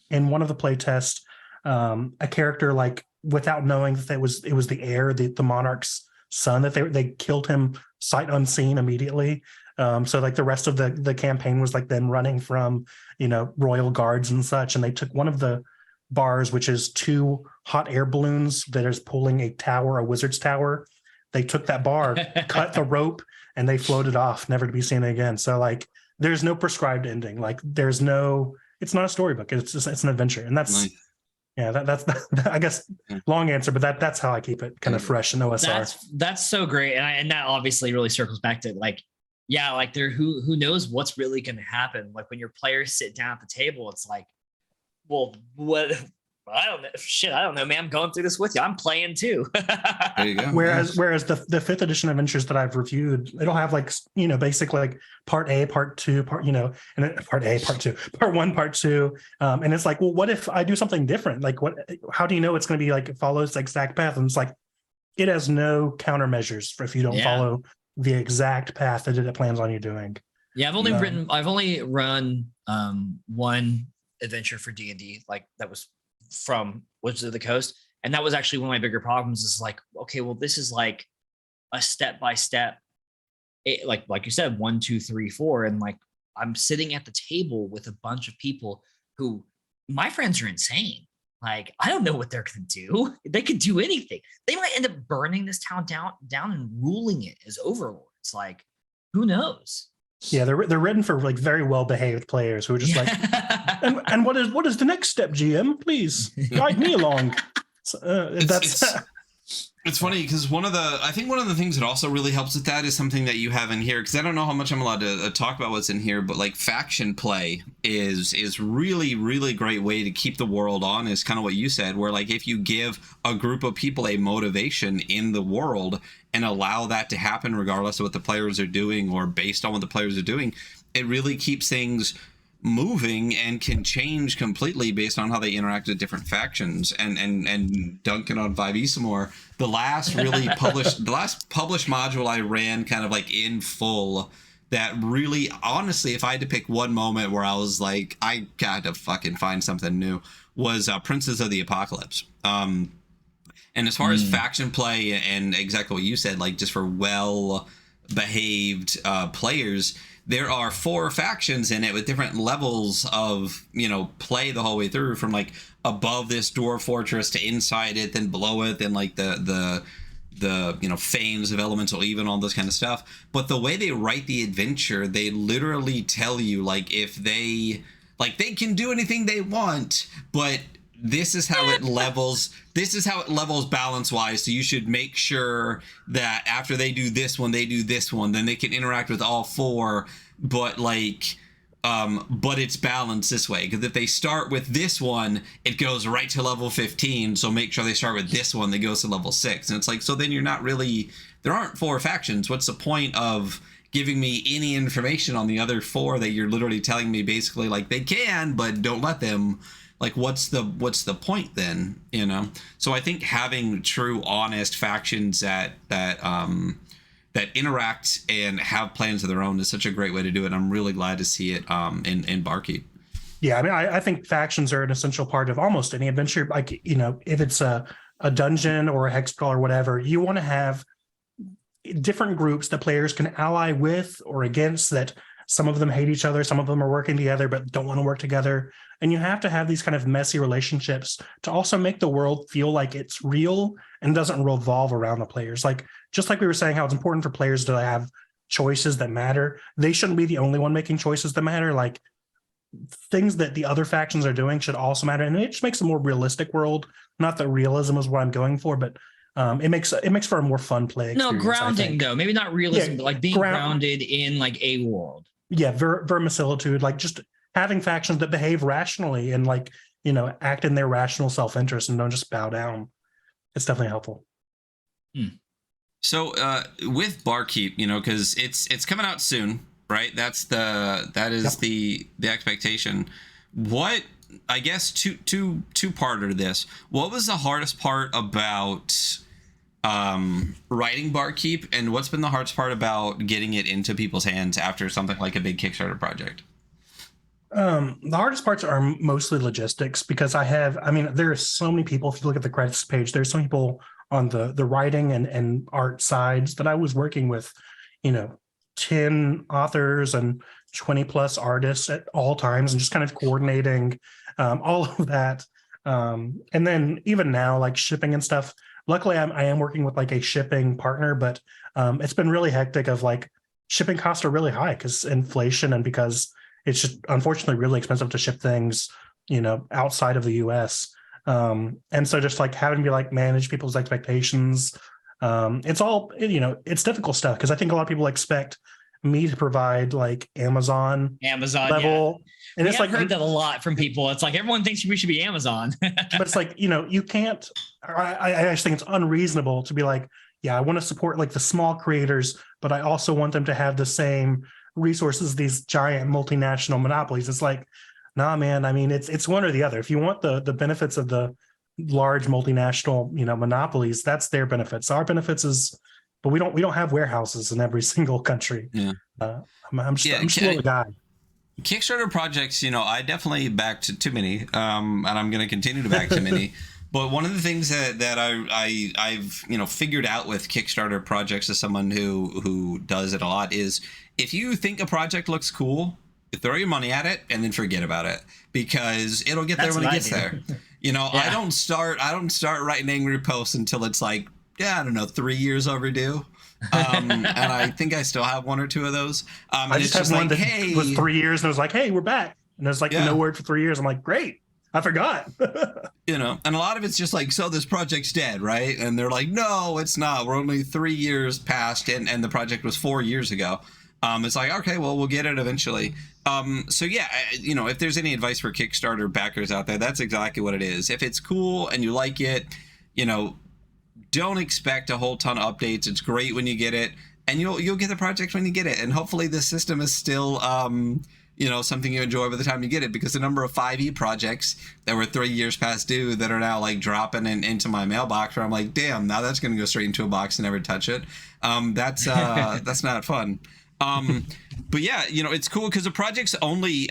In one of the playtests, a character, like without knowing that it was the heir, the monarch's son, that they killed him sight unseen immediately. So like the rest of the campaign was like them running from, royal guards and such, and they took one of the bars, which is 2 hot air balloons that is pulling a wizard's tower. They took that bar, cut the rope, and they floated off, never to be seen again. So like there's no prescribed ending. Like it's not a storybook. It's an adventure. And that's nice. Yeah, that's I guess long answer, but that's how I keep it kind of fresh in OSR. That's so great. And that obviously really circles back to like, yeah, like who knows what's really going to happen. Like when your players sit down at the table, it's like, well, what? I don't know. Shit, I don't know, man. I'm going through this with you. I'm playing too. There you go. Whereas the 5th edition adventures that I've reviewed, it'll have like, basically like part A, part 2, part, and part A, part 2, part 1, part 2. And it's like, well, what if I do something different? Like how do you know it's going to be like, it follows the exact path? And it's like, it has no countermeasures for if you don't follow the exact path that it plans on you doing. Yeah. I've only run one adventure for D&D, like that was from Wizards of the Coast, and that was actually one of my bigger problems. Is like, okay, well, this is like a step-by-step, like you said, 1, 2, 3, 4, and like I'm sitting at the table with a bunch of people who my friends are insane. Like I don't know what they're gonna do. They could do anything. They might end up burning this town down and ruling it as overlords. Like who knows? Yeah, they're written for like very well behaved players who are just like, and what is the next step, GM? Please guide me along. It's funny because one of the things that also really helps with that is something that you have in here, because I don't know how much I'm allowed to talk about what's in here, but like faction play is really, really great way to keep the world on, is kind of what you said, where like if you give a group of people a motivation in the world and allow that to happen regardless of what the players are doing or based on what the players are doing, it really keeps things moving and can change completely based on how they interact with different factions. And Duncan on 5e some more, the last published module I ran kind of like in full, that really, honestly, if I had to pick one moment where I was like, I gotta fucking find something new, was Princes of the Apocalypse. And as far as faction play and exactly what you said, like just for well behaved players, there are 4 factions in it with different levels of, play the whole way through, from like above this dwarf fortress to inside it, then below it, then like the fames of elemental even, all this kind of stuff. But the way they write the adventure, they literally tell you like if they can do anything they want, but this is how it levels. This is how it levels balance wise. So you should make sure that after they do this one, they do this one, then they can interact with all 4. But but it's balanced this way, because if they start with this one, it goes right to level 15. So make sure they start with this one that goes to level 6. And it's like, so then you're not really, there aren't 4 factions. What's the point of giving me any information on the other 4 that you're literally telling me basically like they can, but don't let them? Like what's the point then, So I think having true honest factions that interact and have plans of their own is such a great way to do it. I'm really glad to see it in Barkeep. Yeah, I mean, I think factions are an essential part of almost any adventure. Like, if it's a dungeon or a hex crawl or whatever, you want to have different groups that players can ally with or against, that some of them hate each other, some of them are working together but don't want to work together. And you have to have these kind of messy relationships to also make the world feel like it's real and doesn't revolve around the players. Like, just like we were saying, how it's important for players to have choices that matter. They shouldn't be the only one making choices that matter. Like, things that the other factions are doing should also matter. And it just makes a more realistic world. Not that realism is what I'm going for, but it makes for a more fun play experience. No, grounding though. Maybe not realism, but like being grounded in like a world. Yeah, vermicelitude, like just having factions that behave rationally and like, act in their rational self-interest and don't just bow down. It's definitely helpful. So with Barkeep, because it's coming out soon, right? That is the expectation. What, I guess two-parter to this. What was the hardest part about writing Barkeep, and what's been the hardest part about getting it into people's hands after something like a big Kickstarter project? The hardest parts are mostly logistics because there are so many people. If you look at the credits page, there's some people on the writing and art sides that I was working with, 10 authors and 20 plus artists at all times and just kind of coordinating all of that. And then even now, like shipping and stuff, luckily I am working with like a shipping partner, but it's been really hectic of like shipping costs are really high because inflation and because it's just unfortunately really expensive to ship things, outside of the US. And so just like having to be like manage people's expectations. It's all, it's difficult stuff because I think a lot of people expect me to provide like Amazon level. Yeah. And it's I've heard that a lot from people. It's like everyone thinks we should be Amazon. But it's like, you can't, I just think it's unreasonable to be like, yeah, I want to support like the small creators, but I also want them to have the same resources, these giant multinational monopolies. It's like, nah, man. I mean, it's one or the other. If you want the benefits of the large multinational, monopolies, that's their benefits. Our benefits is, but we don't have warehouses in every single country. Yeah. I'm just a little guy. Kickstarter projects, I definitely backed too many, and I'm going to continue to back too many. But one of the things that I've figured out with Kickstarter projects as someone who does it a lot is if you think a project looks cool, you throw your money at it and then forget about it because it'll get there when it gets there. Yeah. I don't start writing angry posts until it's like, I don't know, 3 years overdue. And I think I still have one or two of those. I just had one that was 3 years and it was like, hey, we're back. And there's like no word for 3 years. I'm like, great. I forgot. And a lot of it's just like, so this project's dead, right? And they're like, no, it's not. We're only 3 years past and the project was 4 years ago. It's like, okay, well, we'll get it eventually. So yeah, if there's any advice for Kickstarter backers out there, that's exactly what it is. If it's cool and you like it, don't expect a whole ton of updates. It's great when you get it, and you'll get the project when you get it. And hopefully the system is still, something you enjoy by the time you get it, because the number of 5e projects that were 3 years past due that are now like dropping into my mailbox where I'm like, damn, now that's going to go straight into a box and never touch it. That's not fun. But yeah, it's cool because the project's only,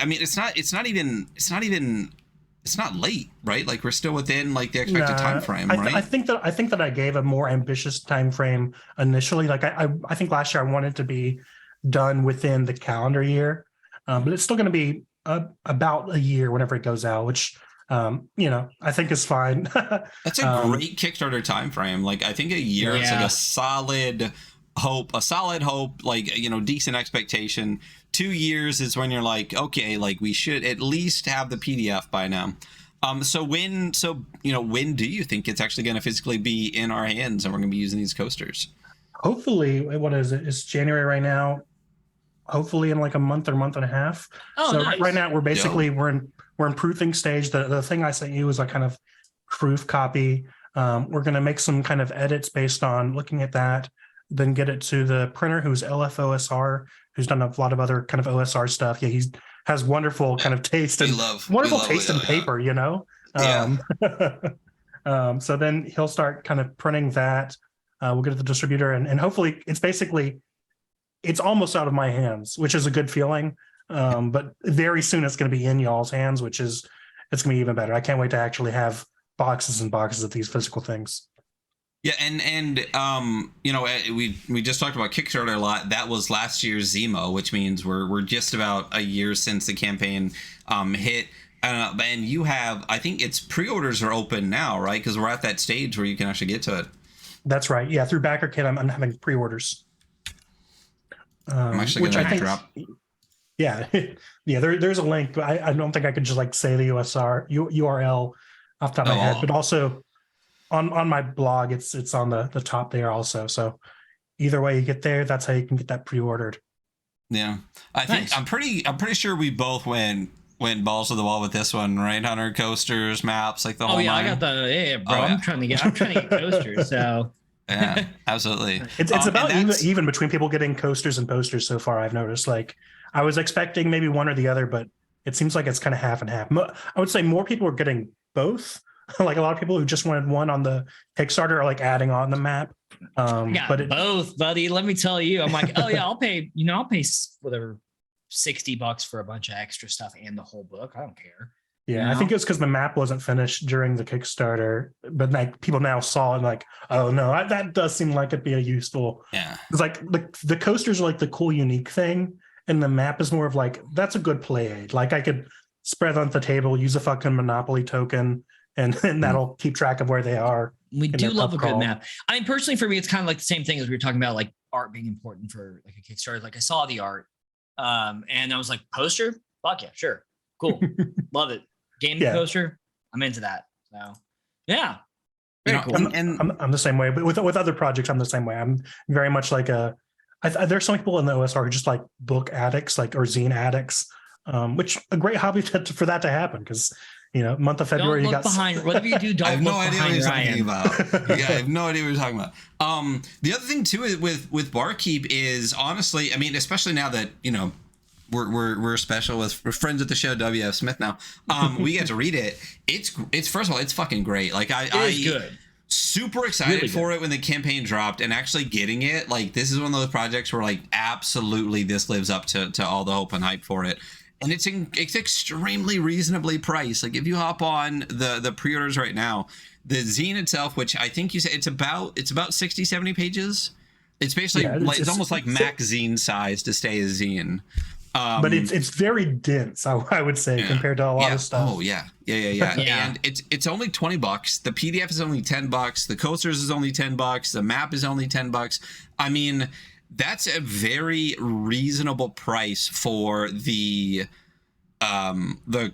it's not late, right? Like we're still within like the expected time frame, right? I think that I gave a more ambitious time frame initially. Like I think last year I wanted to be done within the calendar year, but it's still going to be about a year whenever it goes out, which I think is fine. That's a great Kickstarter time frame. Like I think a year is like a solid hope, like decent expectation. 2 years is when you're like, okay, like we should at least have the PDF by now. So when do you think it's actually going to physically be in our hands and we're going to be using these coasters? Hopefully, what is it? It's January right now. Hopefully in like a month or month and a half. Oh, so nice. Right now we're basically we're in proofing stage. The thing I sent you was a kind of proof copy. We're going to make some kind of edits based on looking at that, then get it to the printer who's LFOSR, who's done a lot of other kind of OSR stuff. Yeah, he has wonderful kind of taste and wonderful taste in paper, So then he'll start kind of printing that. We'll get it to the distributor and hopefully it's almost out of my hands, which is a good feeling. But very soon it's going to be in y'all's hands, it's going to be even better. I can't wait to actually have boxes and boxes of these physical things. Yeah, and we just talked about Kickstarter a lot. That was last year's Zemo, which means we're just about a year since the campaign hit. And you have, I think it's pre-orders are open now, right? Because we're at that stage where you can actually get to it. That's right. Yeah, through BackerKit, I'm having pre-orders. I'm actually going to drop. Yeah, yeah. There's a link, but I don't think I could just like say the URL off the top of my head, but also. On my blog, it's on the top there also. So either way you get there, that's how you can get that pre-ordered. Yeah, I think I'm pretty sure we both went balls to the wall with this one, right? Hunter, coasters, maps, like the whole. Oh yeah, line. I got bro. I'm trying to get coasters. So yeah, absolutely. It's about even between people getting coasters and posters so far. I've noticed. Like I was expecting maybe one or the other, but it seems like it's kind of half and half. I would say more people are getting both. Like a lot of people who just wanted one on the Kickstarter are like adding on the map Yeah, but both, buddy. Let me tell you, I'm like, oh yeah, I'll pay whatever $60 for a bunch of extra stuff and the whole book. I don't care. Yeah, I think it's because the map wasn't finished during the Kickstarter, but like people now saw it like, oh no, that does seem like it'd be a useful. Yeah, it's like the coasters are like the cool, unique thing, and the map is more of like that's a good play aid. Like I could spread on the table, use a fucking Monopoly token, and that'll keep track of where they are. We do love a good map. I mean, personally, for me, it's kind of like the same thing as we were talking about, like art being important for like a Kickstarter. Like I saw the art, and I was like, poster, fuck yeah, sure, cool, love it. Game poster, I'm into that. So yeah, very cool. I'm the same way, but with other projects, I'm the same way. I'm very much like there's some people in the OSR who are just like book addicts, like or zine addicts, which a great hobby for that to happen because month of February don't look behind whatever you do. Don't I have look no idea what you're talking about. Yeah, I have no idea what you're talking about. The other thing too with Barkeep is honestly, I mean, especially now that we're special we're friends with the show WF Smith now. We get to read it. It's first of all, it's fucking great. Like I good. Super excited really for it when the campaign dropped and actually getting it. Like this is one of those projects where like absolutely this lives up to all the hope and hype for it. And it's extremely reasonably priced. Like if you hop on the pre-orders right now, the zine itself, which I think you said it's about 60, 70 pages. It's basically it's almost like magazine size to stay a zine. But it's very dense, I would say, compared to a lot of stuff. Oh yeah. And it's only $20. The PDF is only $10. The coasters is only $10. The map is only $10. I mean, that's a very reasonable price for the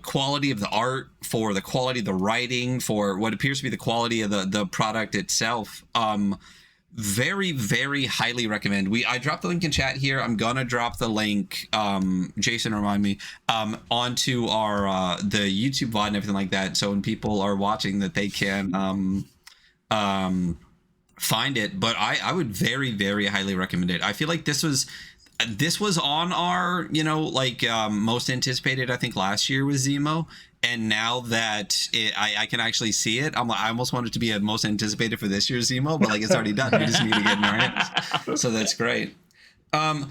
quality of the art, for the quality of the writing, for what appears to be the quality of the product itself. Very, very highly recommend. I dropped the link in chat here. I'm gonna drop the link, Jason, remind me, onto our the YouTube VOD and everything like that, so when people are watching that they can find it. But I would very, very highly recommend it. I feel like this was on our most anticipated, I think last year was Zemo, and now that I can actually see it, I almost want it to be a most anticipated for this year's Zemo, but like it's already done. We just need to get in our hands. So that's great.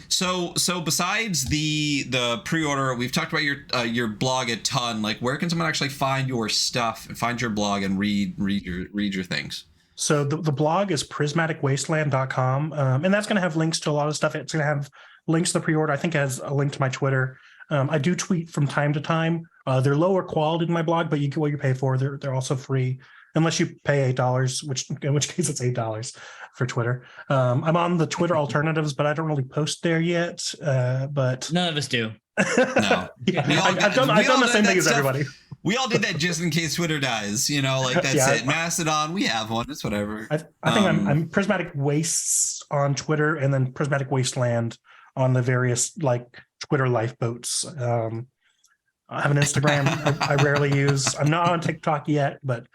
So besides the pre-order, we've talked about your blog a ton. Like where can someone actually find your stuff and find your blog and read your things? So the blog is prismaticwasteland.com, and that's going to have links to a lot of stuff. It's going to have links to the pre-order. I think it has a link to my Twitter. I do tweet from time to time. They're lower quality than my blog, but you get what you pay for. They're also free, unless you pay $8, in which case it's $8 for Twitter. I'm on the Twitter alternatives, but I don't really post there yet. But none of us do. No, I've done the same thing as everybody. We all did that just in case Twitter dies, like that's it. Mastodon, we have one. It's whatever. I think I'm Prismatic Wastes on Twitter, and then Prismatic Wasteland on the various like Twitter lifeboats. I have an Instagram I rarely use. I'm not on TikTok yet, but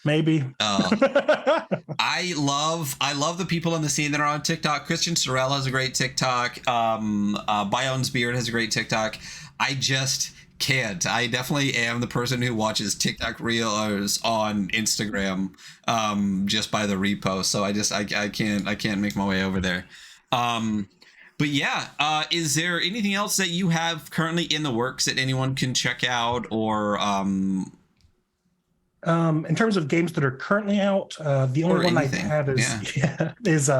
maybe. I love the people in the scene that are on TikTok. Christian Sorrell has a great TikTok. Bione's Beard has a great TikTok. I just can't. I definitely am the person who watches TikTok reels on Instagram just by the repost. So I can't make my way over there. But yeah, is there anything else that you have currently in the works that anyone can check out, or in terms of games that are currently out, the only one I have is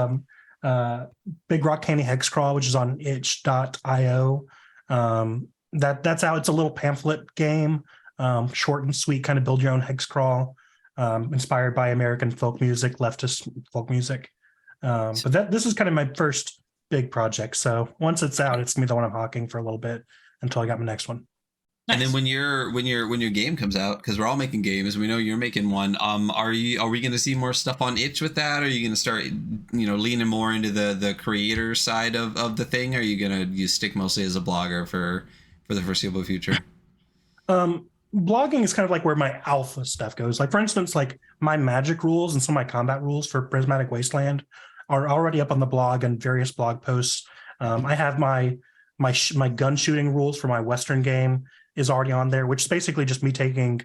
Big Rock Candy Hex Crawl, which is on itch.io. That's out. It's a little pamphlet game, short and sweet, kind of build your own hex crawl, inspired by American folk music, leftist folk music. But this is kind of my first big project. So once it's out, it's gonna be the one I'm hawking for a little bit until I got my next one. And then when your game comes out, because we're all making games, we know you're making one. Are we going to see more stuff on itch with that? Are you going to start leaning more into the creator side of the thing? Or are you going to stick mostly as a blogger for the foreseeable future? Blogging is kind of like where my alpha stuff goes. Like for instance, like my magic rules and some of my combat rules for Prismatic Wasteland are already up on the blog and various blog posts. I have my gun shooting rules for my Western game is already on there, which is basically just me taking.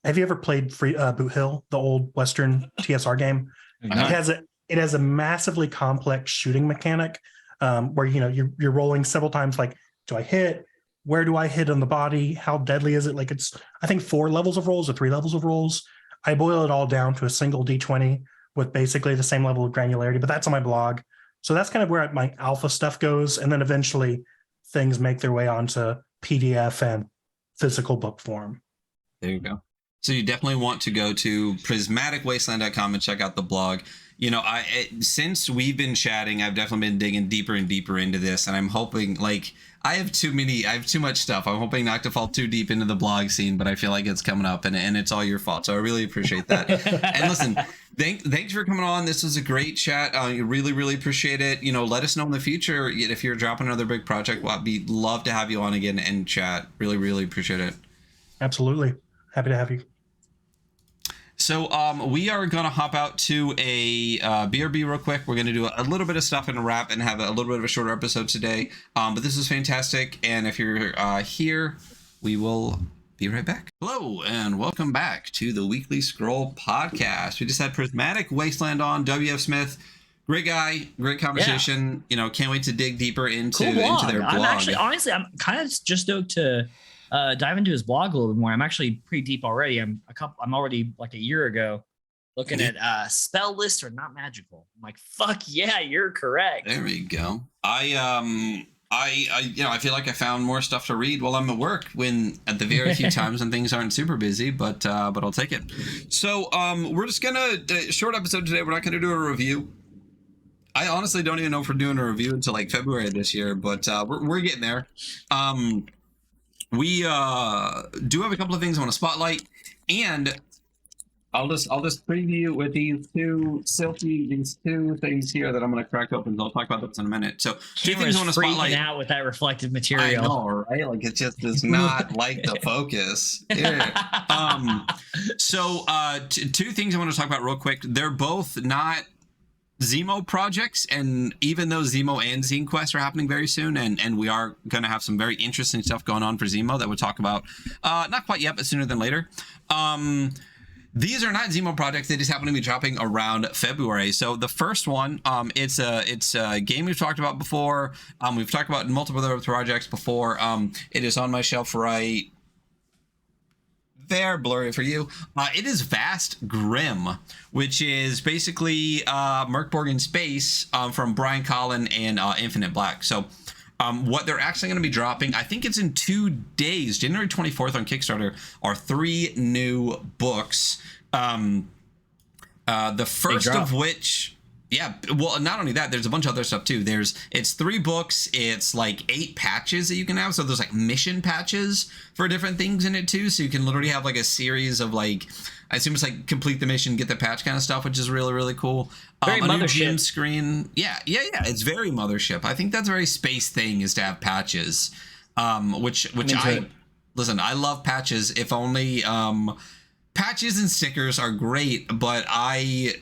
Have you ever played Boot Hill, the old Western TSR game? Uh-huh. it has a massively complex shooting mechanic, where you're rolling several times. Like, do I hit? Where do I hit on the body? How deadly is it? Like, it's, I think, 4 levels of rolls or 3 levels of rolls. I boil it all down to a single D20 with basically the same level of granularity, but that's on my blog. So that's kind of where my alpha stuff goes. And then eventually things make their way onto PDF and physical book form. There you go. So you definitely want to go to prismaticwasteland.com and check out the blog. Since we've been chatting, I've definitely been digging deeper and deeper into this, and I'm hoping, I have too much stuff. I'm hoping not to fall too deep into the blog scene, but I feel like it's coming up, and it's all your fault. So I really appreciate that. And listen, thanks for coming on. This was a great chat. Really, really appreciate it. Let us know in the future if you're dropping another big project. We'd love to have you on again and chat. Really, really appreciate it. Absolutely. Happy to have you. So we are going to hop out to a BRB real quick. We're going to do a little bit of stuff and a wrap and have a little bit of a shorter episode today. But this is fantastic. And if you're here, we will be right back. Hello, and welcome back to the Weekly Scroll podcast. We just had Prismatic Wasteland on, W.F. Smith. Great guy, great conversation. Yeah. Can't wait to dig deeper into their blog. I'm kind of just stoked to dive into his blog a little bit more. I'm actually pretty deep already. I'm already like a year ago looking at spell lists are not magical. I'm like, fuck yeah, you're correct. There we go. I feel like I found more stuff to read while I'm at work when at the very few times when things aren't super busy, but I'll take it. So we're just gonna short episode today. We're not gonna do a review. I honestly don't even know if we're doing a review until like February this year, but we're getting there. We do have a couple of things I want to spotlight, and I'll just preview with these two things here that I'm going to crack open. I'll talk about those in a minute. So two things I want to spotlight. Freaking out with that reflective material. I know, right? Like it just does not like the focus. Yeah. So two things I want to talk about real quick. They're both not Zemo projects, and even though Zemo and Zine Quest are happening very soon, and we are going to have some very interesting stuff going on for Zemo that we'll talk about not quite yet, but sooner than later. These are not Zemo projects. They just happen to be dropping around February. So the first one, it's a game we've talked about before. We've talked about multiple other projects before. It is on my shelf right there, blurry for you. It is Vast Grim, which is basically Merkborg in space from Brian Collin and Infinite Black. So what they're actually going to be dropping, I think it's in 2 days, January 24th on Kickstarter, are 3 new books. The first of which... Yeah, well, not only that, there's a bunch of other stuff too. It's 3 books. It's like 8 patches that you can have. So there's like mission patches for different things in it too. So you can literally have like a series of like, I assume it's like complete the mission, get the patch kind of stuff, which is really, really cool. Very a new Mothership GM screen. Yeah. It's very Mothership. I think that's a very space thing, is to have patches. Which listen, I love patches. If only patches and stickers are great, but I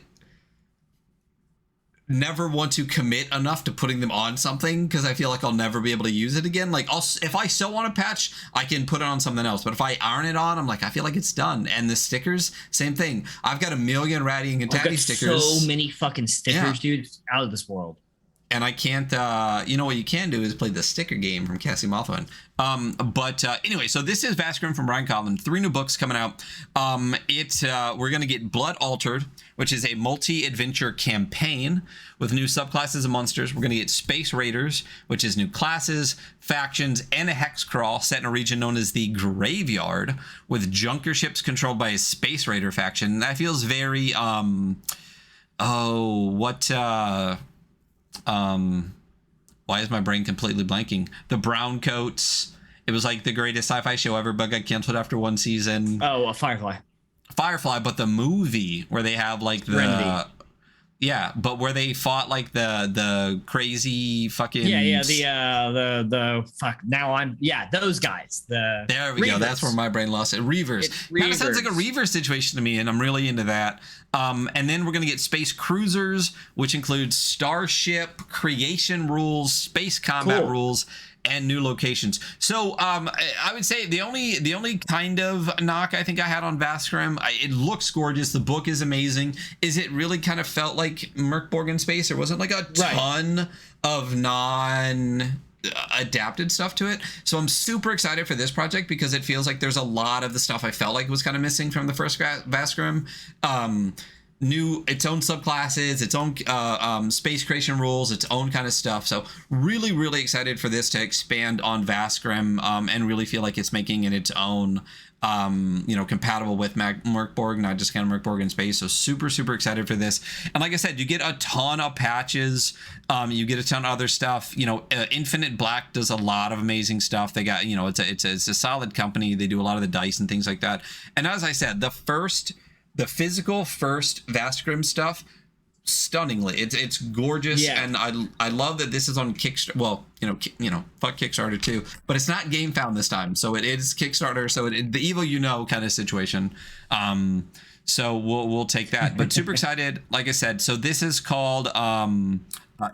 never want to commit enough to putting them on something because I feel like I'll never be able to use it again. Like if I sew on a patch, I can put it on something else, but if I iron it on, I'm like, I feel like it's done. And the stickers, same thing. I've got a million Ratty and Tatty stickers. So many fucking stickers, dude. It's out of this world. And I can't, what you can do is play the sticker game from Cassie Mothman. Anyway, so this is Vast Grim from Brian Collin. 3 new books coming out. We're going to get Blood Altered, which is a multi-adventure campaign with new subclasses of monsters. We're going to get Space Raiders, which is new classes, factions, and a hex crawl set in a region known as the Graveyard, with junker ships controlled by a Space Raider faction. That feels very, why is my brain completely blanking? The Brown Coats. It was like the greatest sci-fi show ever, but got canceled after 1 season. Oh, Firefly, but the movie where they have like the Remedy. Yeah, but where they fought like the crazy fucking the fuck. Now those guys. There we go. That's where my brain lost it. Reavers. Kind of sounds like a Reaver situation to me, and I'm really into that. And then we're gonna get Space Cruisers, which includes starship creation rules, space combat rules, and new locations. So I would say the only kind of knock I think I had on Vaskrim, it looks gorgeous. The book is amazing. Is it really kind of felt like Merkborg in space? There wasn't like a ton of adapted stuff to it. So I'm super excited for this project because it feels like there's a lot of the stuff I felt like was kind of missing from the first Vaskrim. Its own subclasses, its own space creation rules, its own kind of stuff. So really, really excited for this to expand on Vaskrim and really feel like it's making it its own, compatible with Merkborg, not just kind of Merkborg in space. So super, super excited for this. And like I said, you get a ton of patches. You get a ton of other stuff. Infinite Black does a lot of amazing stuff. They got, it's a solid company. They do a lot of the dice and things like that. And as I said, the physical first Vaskrim stuff, stunningly, it's gorgeous. And I love that this is on Kickstarter. Well, fuck Kickstarter too, but it's not GameFound this time, so it is Kickstarter. So the evil kind of situation. So we'll take that. But super excited, like I said. So this is called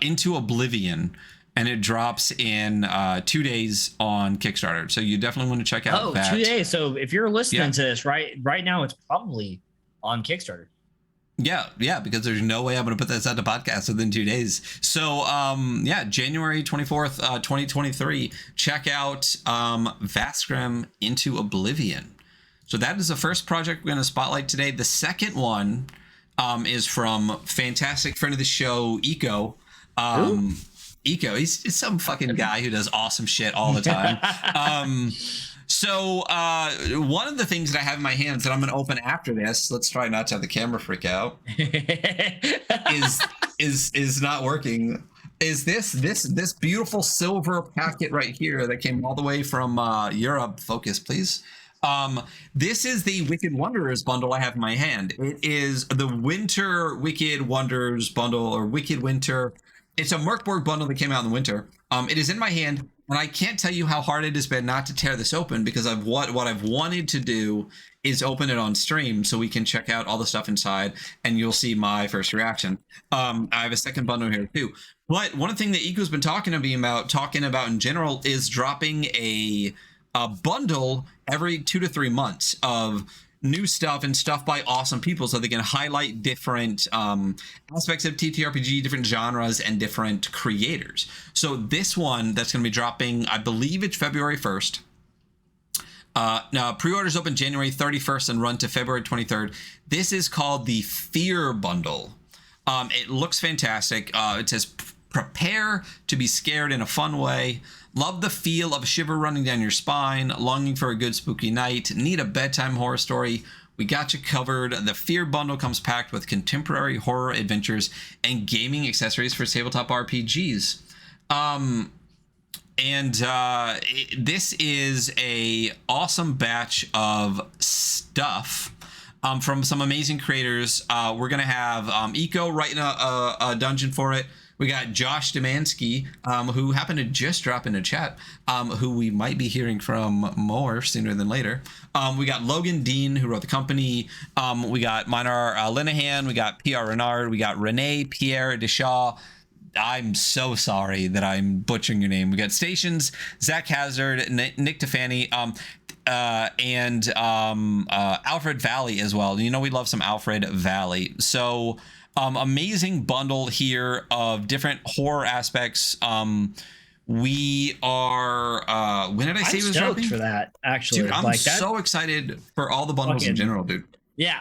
Into Oblivion, and it drops in 2 days on Kickstarter. So you definitely want to check out that. 2 days. So if you're listening to this right now, it's probably on Kickstarter. Yeah, because there's no way I'm going to put this out to podcast within 2 days. So, January 24th, 2023, check out Vaskrim Into Oblivion. So that is the first project we're going to spotlight today. The second one is from fantastic friend of the show, Eco. Eco, he's some fucking guy who does awesome shit all the time. So one of the things that I have in my hands that I'm going to open after this, let's try not to have the camera freak out, is not working. Is this beautiful silver packet right here that came all the way from Europe? Focus, please. This is the Wicked Wanderers bundle I have in my hand. It is the Winter Wicked Wanderers bundle, or Wicked Winter. It's a Merkborg bundle that came out in the winter. It is in my hand. And I can't tell you how hard it has been not to tear this open, because what I've wanted to do is open it on stream so we can check out all the stuff inside and you'll see my first reaction. I have a second bundle here too. But one thing that Eco's been talking about in general is dropping a bundle every 2 to 3 months of new stuff and stuff by awesome people, so they can highlight different aspects of ttrpg, different genres, and different creators. So this one that's going to be dropping, I believe it's February 1st. Now pre-orders open January 31st and run to February 23rd. This is called the Fear Bundle. It looks fantastic. It says prepare to be scared in a fun way. Love the feel of a shiver running down your spine. Longing for a good spooky night. Need a bedtime horror story? We got you covered. The Fear Bundle comes packed with contemporary horror adventures and gaming accessories for tabletop RPGs. This is a awesome batch of stuff from some amazing creators. We're gonna have Eco writing a dungeon for it. We got Josh Demansky, who happened to just drop in a chat, who we might be hearing from more sooner than later. We got Logan Dean, who wrote the company. We got Minar Linehan. We got P.R. Renard. We got Renee Pierre Deshaw. I'm so sorry that I'm butchering your name. We got Stations, Zach Hazard, Nick Tefani, and Alfred Valley as well. You know we love some Alfred Valley. So... amazing bundle here of different horror aspects. We are when did I say it was dropping? For that, actually, dude, I'm so excited for all the bundles in general, dude. Yeah.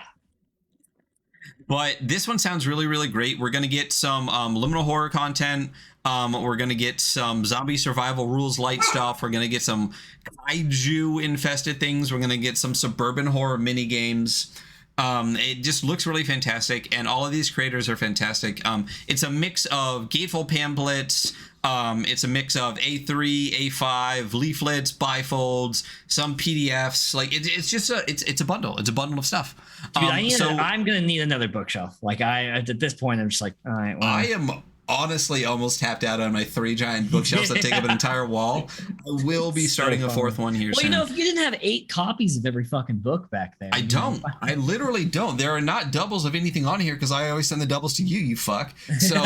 But this one sounds really, really great. We're gonna get some liminal horror content. We're gonna get some zombie survival rules light stuff. We're gonna get some kaiju infested things. We're gonna get some suburban horror mini games. It just looks really fantastic, and all of these creators are fantastic. It's a mix of gatefold pamphlets. It's a mix of A3, A5 leaflets, bifolds, some PDFs. Like it's just a bundle. It's a bundle of stuff. Dude, I'm gonna need another bookshelf. Like at this point, I'm just like, all right. Well. I am honestly almost tapped out on my 3 giant bookshelves that take up an entire wall. I will be starting a 4th one here soon. If you didn't have 8 copies of every fucking book back there. I don't. I literally don't. There are not doubles of anything on here because I always send the doubles to you, you fuck. So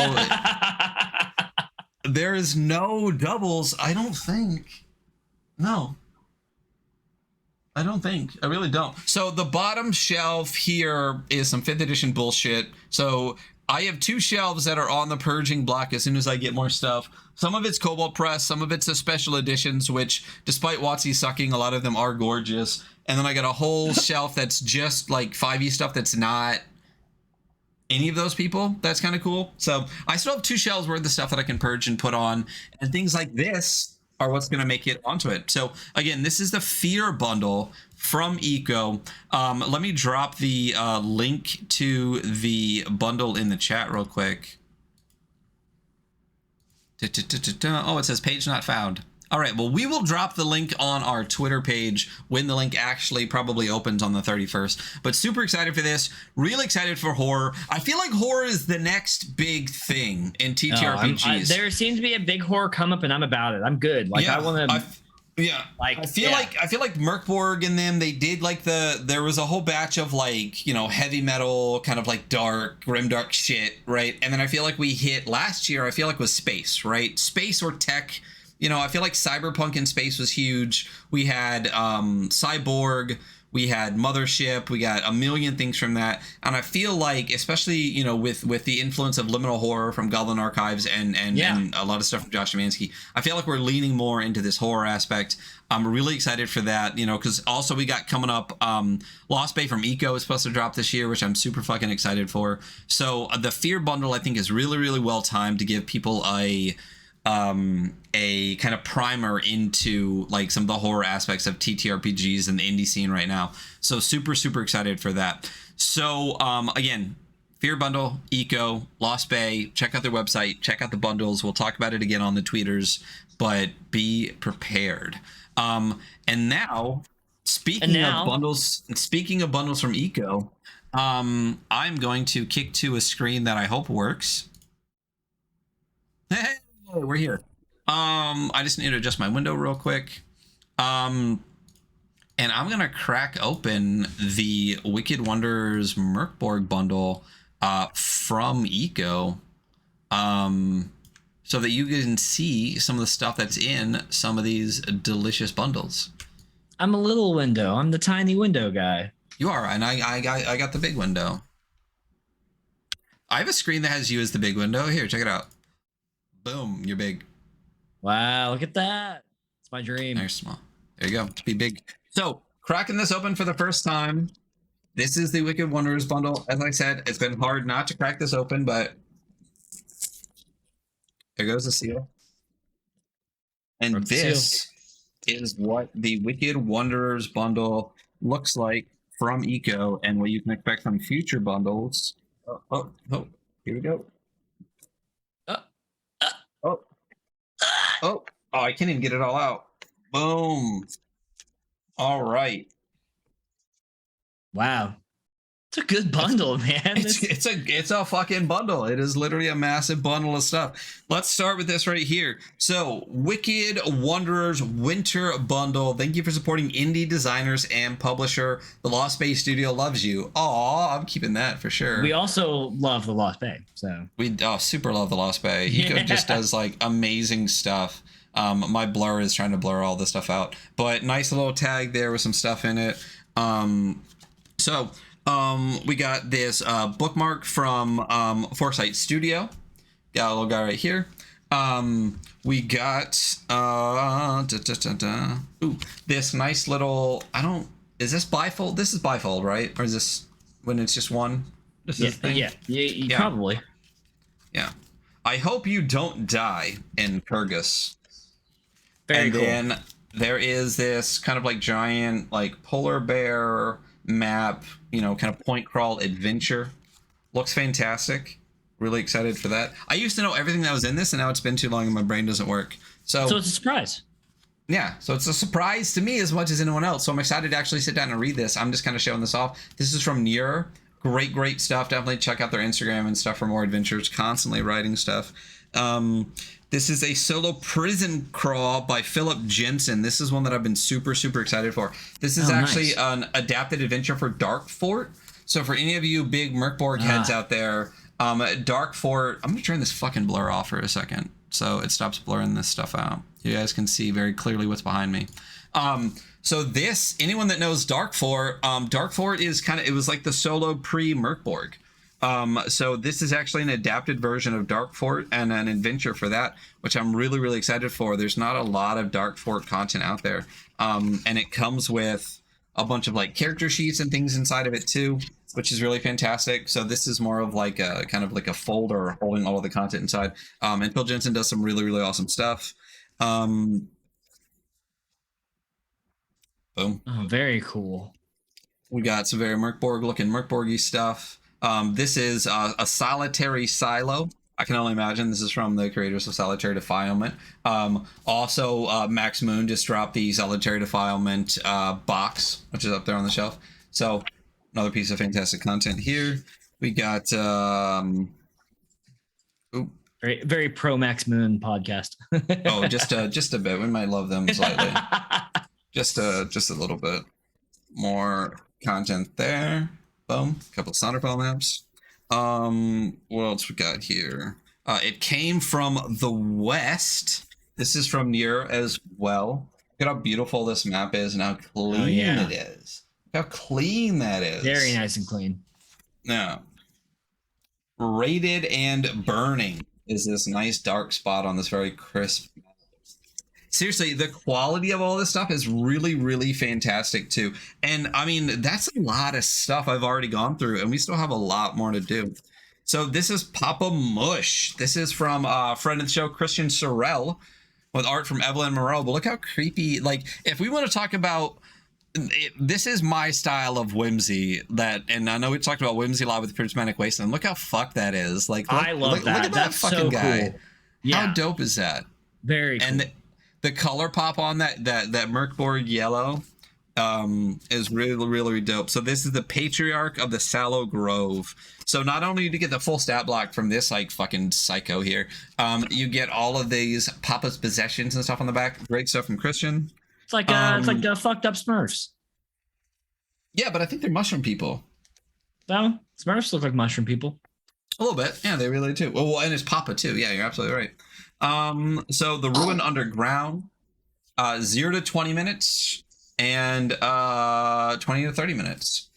there is no doubles. I don't think. No. I don't think. I really don't. So the bottom shelf here is some 5th edition bullshit. So I have 2 shelves that are on the purging block as soon as I get more stuff. Some of it's Cobalt Press, some of it's the special editions, which despite WotC sucking, a lot of them are gorgeous. And then I got a whole shelf that's just like 5e stuff that's not any of those people. That's kind of cool. So I still have 2 shelves worth of stuff that I can purge and put on. And things like this are what's going to make it onto it. So again, this is the Fear bundle from Eco. Let me drop the link to the bundle in the chat real quick. Oh, it says page not found. All right, well, we will drop the link on our Twitter page when the link actually probably opens on the 31st. But super excited for this. Really excited for horror. I feel like horror is the next big thing in TTRPGs. There seems to be a big horror come up, and I'm about it. I'm good. Like, yeah, I want to... Yeah, like I feel like Merkborg and them, they did like there was a whole batch of like, you know, heavy metal kind of like dark, grimdark shit, right? And then I feel like we hit last year, I feel like was space, right? Space or tech. You know, I feel like cyberpunk in space was huge. We had Cyborg, we had Mothership, we got a million things from that. And I feel like, especially, you know, with the influence of liminal horror from Goblin Archives and a lot of stuff from Josh Szymanski, I feel like we're leaning more into this horror aspect. I'm really excited for that, you know, because also we got coming up Lost Bay from Eco is supposed to drop this year, which I'm super fucking excited for. So the Fear bundle, I think, is really, really well timed to give people a kind of primer into like some of the horror aspects of TTRPGs and the indie scene right now. So super, super excited for that. So again, Fear bundle, Eco, Lost Bay, check out their website, check out the bundles. We'll talk about it again on the tweeters, but be prepared. And now speaking of bundles from Eco, I'm going to kick to a screen that I hope works. Hey, we're here. I just need to adjust my window real quick. And I'm gonna crack open the Wicked Wonders Merkborg bundle from Eco, so that you can see some of the stuff that's in some of these delicious bundles. I'm a little window. I'm the tiny window guy. You are, and I got the big window. I have a screen that has you as the big window. Here, check it out. Boom, you're big. Wow, look at that. It's my dream. They're small. There you go. Be big. So, cracking this open for the first time. This is the Wicked Wonders bundle. As I said, it's been hard not to crack this open, but there goes the seal. And this is what the Wicked Wanderers bundle looks like from Eco and what you can expect from future bundles. Oh, here we go. Oh, I can't even get it all out. Boom. All right. Wow. It's a good bundle, man. It's a fucking bundle. It is literally a massive bundle of stuff. Let's start with this right here. So, Wicked Wanderers Winter Bundle. Thank you for supporting indie designers and publisher. The Lost Bay Studio loves you. Aw, I'm keeping that for sure. We also love the Lost Bay. So we super love the Lost Bay. Eco just does like amazing stuff. My blur is trying to blur all this stuff out, but nice little tag there with some stuff in it. We got this bookmark from Foresight Studio. Got a little guy right here. We got this nice little, is this bifold? This is bifold, right? Or is this when it's just one? This is the thing? Yeah, probably. Yeah. I hope you don't die in Kyrgyz. Very cool. Then there is this kind of like giant like polar bear map, you know, kind of point crawl adventure. Looks fantastic. Really excited for that. I used to know everything that was in this, and now it's been too long and my brain doesn't work. So it's a surprise. Yeah, so it's a surprise to me as much as anyone else. So I'm excited to actually sit down and read this. I'm just kind of showing this off. This is from Nier. Great stuff. Definitely check out their Instagram and stuff for more adventures. Constantly writing stuff. This is a solo prison crawl by Philip Jensen. This is one that I've been super excited for. This is actually an adapted adventure for Dark Fort. So for any of you big Merkborg heads out there, Dark Fort, I'm gonna turn this fucking blur off for a second. so it stops blurring this stuff out. You guys can see very clearly what's behind me. So this, anyone that knows Dark Fort is it was like the solo pre-Merkborg. So this is actually an adapted version of Dark Fort and an adventure for that, which I'm really, really excited for. There's not a lot of Dark Fort content out there. And it comes with a bunch of like character sheets and things inside of it too, which is really fantastic. So this is more of like a kind of like a folder holding all of the content inside. And Phil Jensen does some really, really awesome stuff. Boom. Oh, very cool. We got some very Merkborg looking Merkborgy stuff. This is a solitary silo. I can only imagine this is from the creators of Solitary Defilement. Also, Max Moon just dropped the Solitary Defilement box, which is up there on the shelf. So another piece of fantastic content here. We got very, very pro Max Moon podcast. Oh, just a bit. We might love them slightly. just a little bit more content there. Boom. A couple of Sonderfall maps. What else we got here? It came from the West. This is from Nier as well. Look at how beautiful this map is and how clean it is. Look how clean that is. Very nice and clean. Yeah. Rated and Burning is this nice dark spot on this very crisp. Seriously, the quality of all this stuff is really, really fantastic too. And I mean, that's a lot of stuff I've already gone through, and we still have a lot more to do. So this is Papa Mush. This is from friend of the show, Christian Sorrell, with art from Evelyn Moreau. But look how creepy, like, if we want to talk about, this is my style of whimsy and I know we talked about whimsy a lot with Prismatic Wasteland. Look how fucked that is. Like, I love that. Look at that fucking guy. Cool. Yeah. How dope is that? Very cool. And the color pop on that Merkborg yellow is really, really dope. So this is the Patriarch of the Sallow Grove. So not only do you get the full stat block from this like fucking psycho here, you get all of these Papa's possessions and stuff on the back. Great stuff from Christian. It's like fucked up Smurfs. Yeah, but I think they're mushroom people. No, Smurfs look like mushroom people. A little bit, yeah, they really do. Well, and it's Papa too. Yeah, you're absolutely right. So the Ruin Underground, 0 to 20 minutes and 20 to 30 minutes.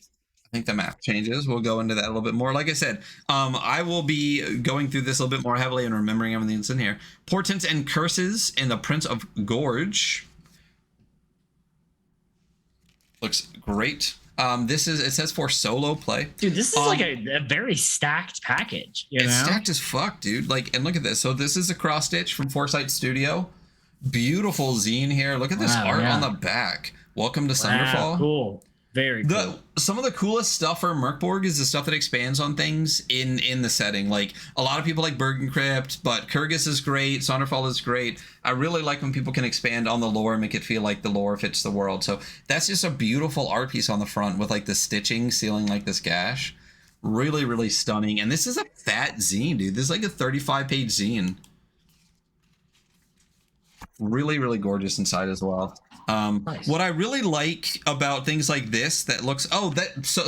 I think the map changes. We'll go into that a little bit more. Like I said, I will be going through this a little bit more heavily and remembering everything that's in here. Portents and Curses in the Prince of Gorge. Looks great. It says for solo play. Dude, this is like a very stacked package. It's stacked as fuck, dude. Like, and look at this. So this is a cross stitch from Foresight Studio. Beautiful zine here. Look at this art on the back. Welcome to Thunderfall. Cool. Very cool. Some of the coolest stuff for Merkborg is the stuff that expands on things in the setting. Like, a lot of people like Bergen Crypt, but Kyrgyz is great. Sonderfall is great. I really like when people can expand on the lore and make it feel like the lore fits the world. So that's just a beautiful art piece on the front with like the stitching sealing like this gash. Really, really stunning. And this is a fat zine, dude. This is like a 35-page zine. Really, really gorgeous inside as well. Nice. What I really like about things like this that looks so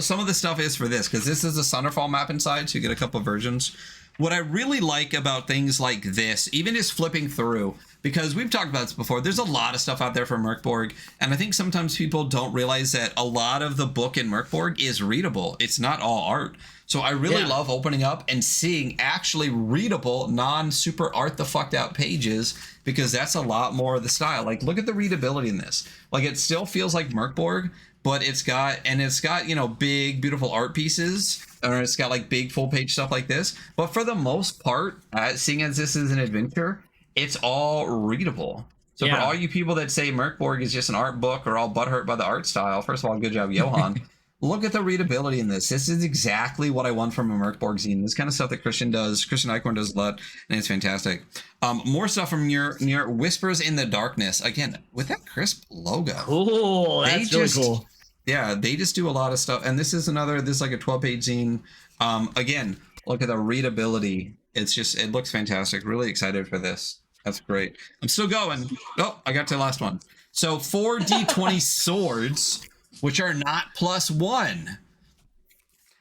some of the stuff is for this because this is a Thunderfall map inside, so you get a couple of versions. What I really like about things like this, even just flipping through, because we've talked about this before, there's a lot of stuff out there for Merkborg, and I think sometimes people don't realize that a lot of the book in Merkborg is readable. It's not all art. So I really love opening up and seeing actually readable, non-super art the fucked out pages, because that's a lot more of the style. Like, look at the readability in this. Like, it still feels like Merkborg, but it's got, you know, big, beautiful art pieces, or it's got like big full page stuff like this. But for the most part, seeing as this is an adventure, it's all readable. So for all you people that say Merkborg is just an art book or all butthurt by the art style, first of all, good job, Johan. Look at the readability in this. This is exactly what I want from a Merkborg zine. This kind of stuff that Christian Eichhorn does a lot, and it's fantastic. More stuff from Nier Whispers in the Darkness. Again, with that crisp logo. Cool. That's really cool. Yeah, they just do a lot of stuff. And this is like a 12-page zine. Again, look at the readability. It looks fantastic. Really excited for this. That's great. I'm still going. Oh, I got to the last one. So 4D20 swords, which are not +1.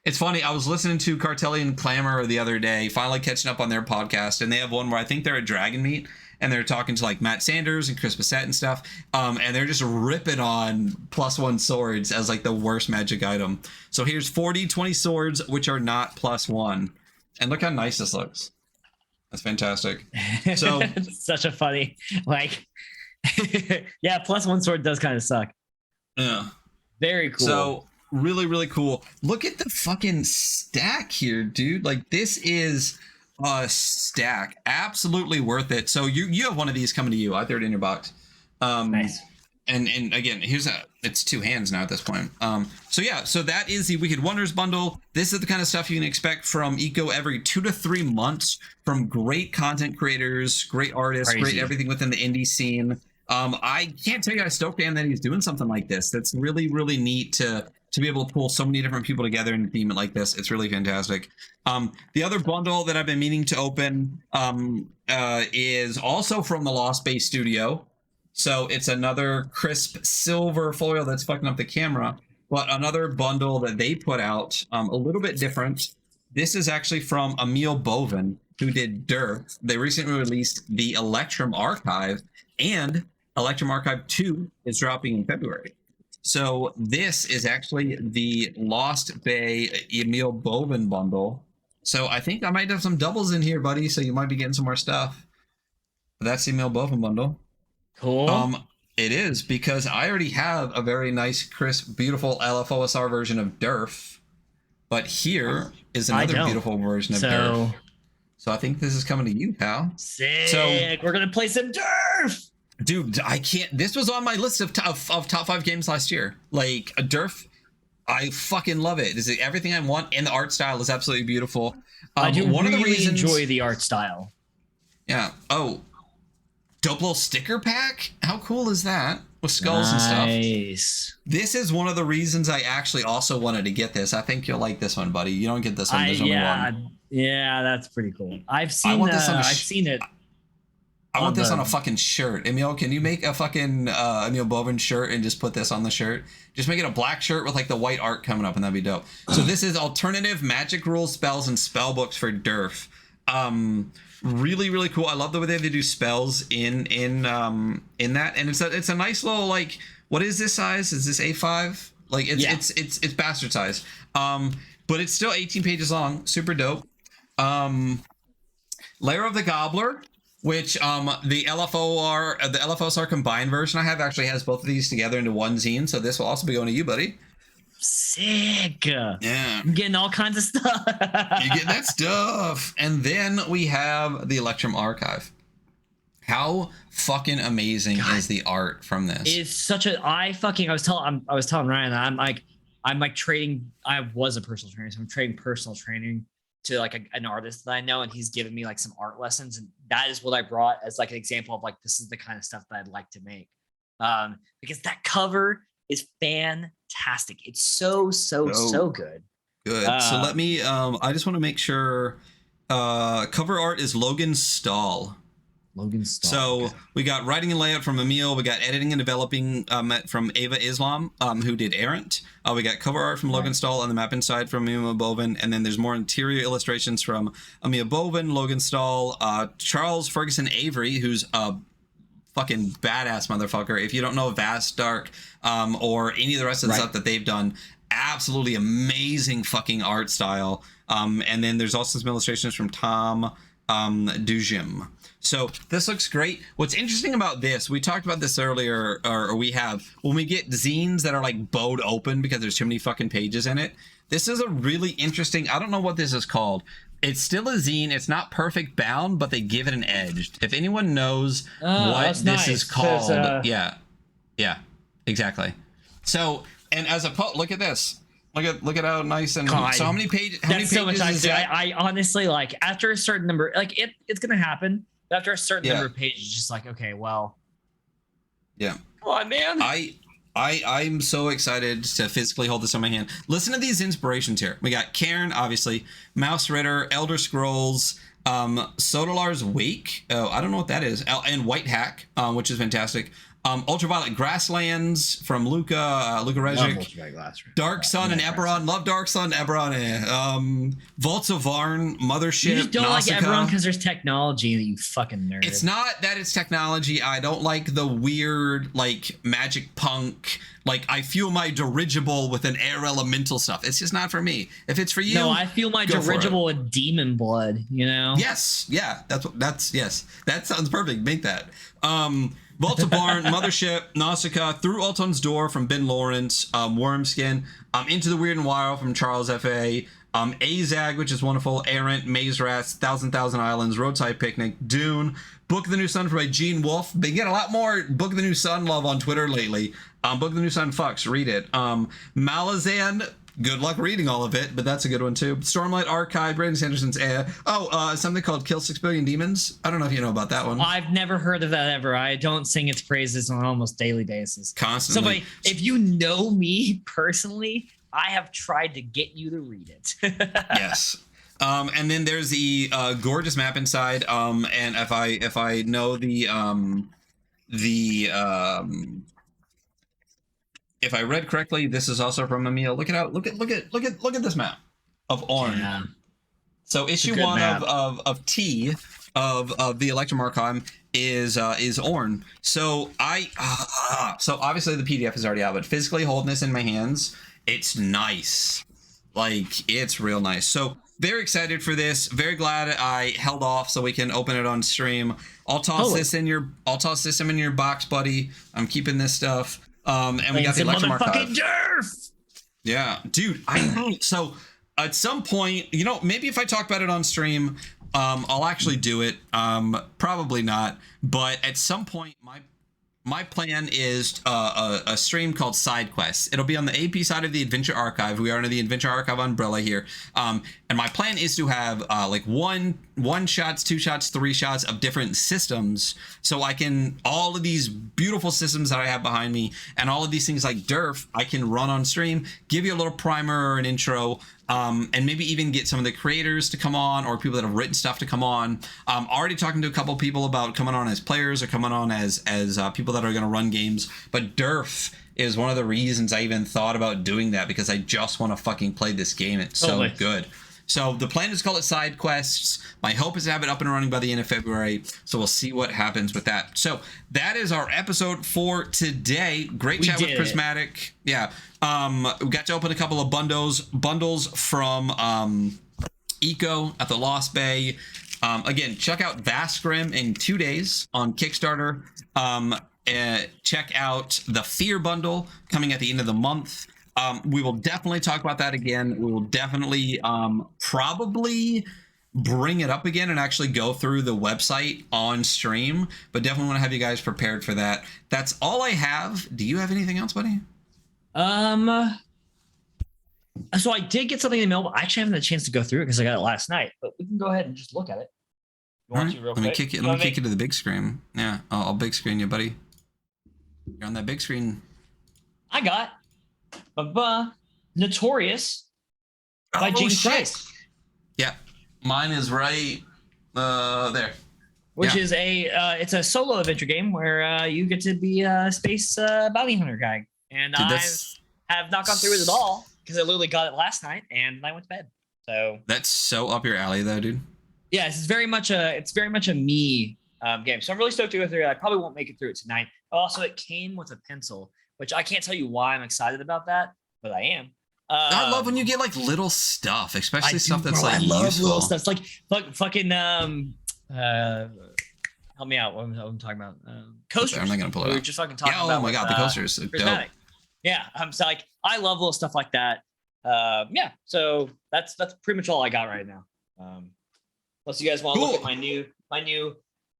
It's funny. I was listening to Cartelian Clamor the other day, finally catching up on their podcast, and they have one where I think they're at Dragon Meet, and they're talking to like Matt Sanders and Chris Bissett and stuff, and they're just ripping on +1 swords as like the worst magic item. So here's 40/20 swords which are not +1, and look how nice this looks. That's fantastic. So such a funny like, yeah, +1 sword does kind of suck. Yeah, very cool. So really, really cool. Look at the fucking stack here, dude. Like this is a stack, absolutely worth it. So you have one of these coming to you. I threw it in your box. Nice. And again, it's 2 hands now at this point. So yeah, so that is the Wicked Wonders bundle. This is the kind of stuff you can expect from Eco every 2 to 3 months from great content creators, great artists, great everything within the indie scene. I can't tell you how stoked I am that he's doing something like this. That's really, really neat to be able to pull so many different people together in a theme like this. It's really fantastic. The other bundle that I've been meaning to open is also from the Lost Bay Studio. So it's another crisp silver foil that's fucking up the camera, but another bundle that they put out, a little bit different. This is actually from Emil Bovin, who did Dirt. They recently released the Electrum Archive, and Electrum Archive 2 is dropping in February. So this is actually the Lost Bay Emil Bovin bundle. So I think I might have some doubles in here, buddy. So you might be getting some more stuff. But that's the Emil Bovin bundle. Cool. It is, because I already have a very nice, crisp, beautiful LFOSR version of Durf. But here is another beautiful version of Durf. So I think this is coming to you, pal. Sick. So we're gonna play some Durf. Dude, I can't. This was on my list of top 5 games last year. Like a Durf, I fucking love it. This is everything I want, and the art style is absolutely beautiful. I do really enjoy the art style. Yeah. Oh, dope little sticker pack. How cool is that? With skulls and stuff. Nice. This is one of the reasons I actually also wanted to get this. I think you'll like this one, buddy. You don't get this one. There's only one. Yeah, that's pretty cool. I've seen it. I want this on a fucking shirt. Emil, can you make a fucking Emil Bovin shirt and just put this on the shirt? Just make it a black shirt with like the white art coming up, and that'd be dope. So this is alternative magic rules, spells, and spell books for Durf. Really, really cool. I love the way they do spells in that, and it's a nice little, like, what is this size? Is this A5? Like it's bastard size. But it's still 18 pages long. Super dope. Lair of the Gobbler, which the LFOSR combined version I have actually has both of these together into one zine. So this will also be going to you, buddy. Sick. Yeah. I'm getting all kinds of stuff. You get that stuff. And then we have the Electrum Archive. How fucking amazing is the art from this? It's such a I was telling Ryan that I'm like trading. I was a personal trainer, so I'm trading personal training to like an artist that I know, and he's given me like some art lessons, and that is what I brought as like an example of like, this is the kind of stuff that I'd like to make. Because that cover is fantastic. It's so good. Good. So let me I just want to make sure cover art is Logan Stahl. So we got writing and layout from Emil. We got editing and developing from Ava Islam, who did Errant. We got cover art from Logan Stahl on the map inside from Emil Bovin. And then there's more interior illustrations from Emil Bovin, Logan Stahl, Charles Ferguson Avery, who's a fucking badass motherfucker. If you don't know Vast Dark or any of the rest of the stuff that they've done, absolutely amazing fucking art style. And then there's also some illustrations from Tom Dujim. So this looks great. What's interesting about this, we talked about this earlier, or we have, when we get zines that are like bowed open because there's too many fucking pages in it, this is a really interesting, I don't know what this is called. It's still a zine. It's not perfect bound, but they give it an edge. If anyone knows what this is called, yeah, exactly. So, and as a look at this. Look at how nice and God, so how many pages? How many so pages much is that? I honestly, like, after a certain number, like it's gonna happen. But after a certain number of pages, just like, okay, well, yeah. Come on, man. I'm so excited to physically hold this in my hand. Listen to these inspirations here. We got Cairn, obviously, Mouse Ritter, Elder Scrolls, Sodalar's Wake. Oh, I don't know what that is. And White Hack, which is fantastic. Ultraviolet Grasslands from Luca Rejic. Dark Sun and Eberron. Love Dark Sun, Eberron. Vaults of Varn, Mothership, You just don't Nausicaa. like Eberron because there's technology that you fucking nerd. It's not that it's technology. I don't like the weird, like, magic punk. Like, I fuel my dirigible with an air elemental stuff. It's just not for me. If it's for you, no, I feel my dirigible with demon blood, you know? Yes. Yeah. Yes. That sounds perfect. Make that. Vault of Barn, Mothership, Nausicaa, Through Ultun's Door from Ben Lawrence, Wormskin, Into the Weird and Wild from Charles F.A., Azag, which is wonderful, Errant, Maze Rats, Thousand Islands, Roadside Picnic, Dune, Book of the New Sun by Gene Wolfe. Been getting a lot more Book of the New Sun love on Twitter lately. Book of the New Sun fucks, read it. Malazan, good luck reading all of it, but that's a good one too. Stormlight Archive, Brandon Sanderson's something called Kill 6 Billion Demons. I don't know if you know about that one. I've never heard of that ever. I don't sing its praises on an almost daily basis. Constantly. So if you know me personally, I have tried to get you to read it. Yes. And then there's the gorgeous map inside. And if I know if I read correctly, this is also from Emil. Look at this map of Ornn. Yeah. So issue 1 of T of the Electrum Archive is Ornn. So so obviously the PDF is already out, but physically holding this in my hands, it's nice. Like, it's real nice. So very excited for this. Very glad I held off so we can open it on stream. I'll toss this in your box, buddy. I'm keeping this stuff. And we got the Electrum Archive. Derf! Yeah, dude. So at some point, maybe if I talk about it on stream, I'll actually do it. Probably not. But at some point, my plan is a stream called Side Quests. It'll be on the AP side of the Adventure Archive. We are under the Adventure Archive umbrella here. And my plan is to have like one shots, 2 shots, 3 shots of different systems. So I can, all of these beautiful systems that I have behind me and all of these things like Derf, I can run on stream, give you a little primer or an intro, and maybe even get some of the creators to come on or people that have written stuff to come on. Already talking to a couple people about coming on as players or coming on as people that are going to run games. But Derf is one of the reasons I even thought about doing that, because I just want to fucking play this game. It's so good. So the plan is to call it Side Quests. My hope is to have it up and running by the end of February. So we'll see what happens with that. So that is our episode for today. Great chat with Prismatic. Yeah. We got to open a couple of bundles from Eco at the Lost Bay. Again, check out Vastgrim in 2 days on Kickstarter. Check out the Fear bundle coming at the end of the month. We will definitely talk about that again. We will definitely probably bring it up again and actually go through the website on stream, but definitely want to have you guys prepared for that. That's all I have. Do you have anything else, buddy? So I did get something in the mail, but I actually haven't had a chance to go through it because I got it last night, but we can go ahead and just look at it. Let me kick you to the big screen. Yeah, I'll big screen you, buddy. You're on that big screen. I got Notorious by James Price. Yeah, mine is right there. Which is it's a solo adventure game where you get to be a space bounty hunter guy. And I have not gone through it at all because I literally got it last night and I went to bed. So that's so up your alley, though, dude. Yeah, it's very much a me game. So I'm really stoked to go through it. I probably won't make it through it tonight. Also, it came with a pencil, which I can't tell you why I'm excited about that, but I am. I love when you get like little stuff, especially stuff that's like useful. I love little stuff. It's like fucking help me out. What I'm talking about. Coasters. I'm not gonna pull it out. We were just fucking talking about. Oh my god, the coasters. Dope. Yeah, I'm so like I love little stuff like that. Yeah, so that's pretty much all I got right now. Unless you guys want to look at my new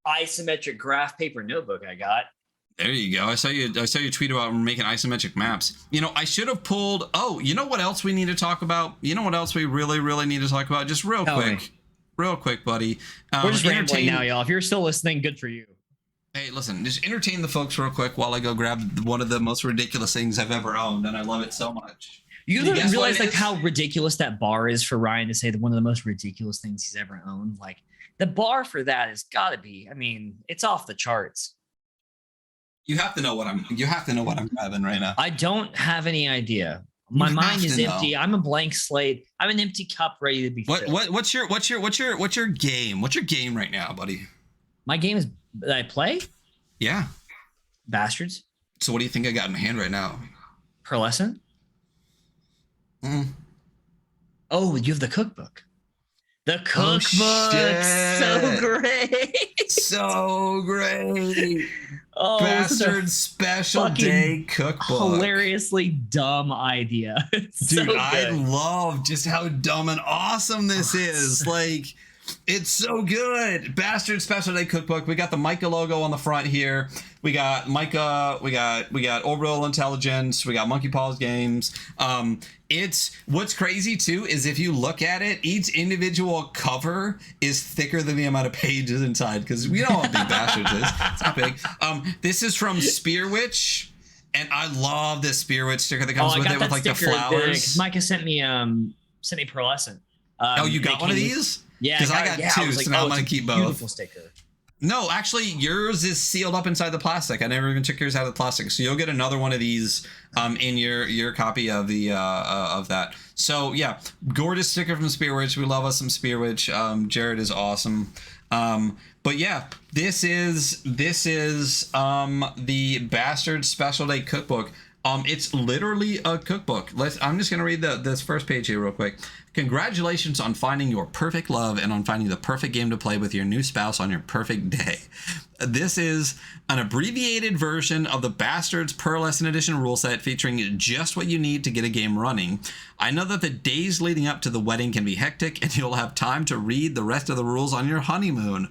isometric graph paper notebook I got. There you go. I saw you tweet about making isometric maps. I should have pulled. Oh, you know what else we need to talk about? You know what else we really, really need to talk about? Just real quick, buddy. We're just rambling now, y'all. If you're still listening, good for you. Hey, listen, just entertain the folks real quick while I go grab one of the most ridiculous things I've ever owned, and I love it so much. You realize like how ridiculous that bar is for Ryan to say that one of the most ridiculous things he's ever owned? Like the bar for that has got to be. I mean, it's off the charts. You have to know what I'm. You have to know what I'm grabbing right now. I don't have any idea. My mind is empty. Know. I'm a blank slate. I'm an empty cup ready to be filled. What's your game? What's your game right now, buddy? My game is that I play? Yeah. Bastards. So what do you think I got in my hand right now? Pearlescent? Mm. Oh, you have the cookbook. The cookbook. So great. So great. Oh, Bastard Special Day Cookbook. Hilariously dumb idea. Dude, I love just how dumb and awesome this is. Like, it's so good. Bastard Special Day Cookbook. We got the Micah logo on the front here. We got Micah. We got Orbital Intelligence. We got Monkey Paws Games. It's what's crazy too is if you look at it, each individual cover is thicker than the amount of pages inside because we know how big Bastards is. It's not big. This is from Spear Witch, and I love this Spear Witch sticker that comes with it with like the flowers. Micah sent me Pearlescent. Oh, you got one of these? Yeah, because I got two, so now I'm gonna keep both. Beautiful sticker. No, actually, yours is sealed up inside the plastic. I never even took yours out of the plastic, so you'll get another one of these in your copy of the of that. So yeah, gorgeous sticker from Spear Witch. We love us some Spear Witch. Jared is awesome. But yeah, this is the Bastard Special Day Cookbook. It's literally a cookbook. I'm just gonna read this first page here real quick. Congratulations on finding your perfect love and on finding the perfect game to play with your new spouse on your perfect day. This is an abbreviated version of the Bastards Pearlescent Edition rule set featuring just what you need to get a game running. I know that the days leading up to the wedding can be hectic and you'll have time to read the rest of the rules on your honeymoon.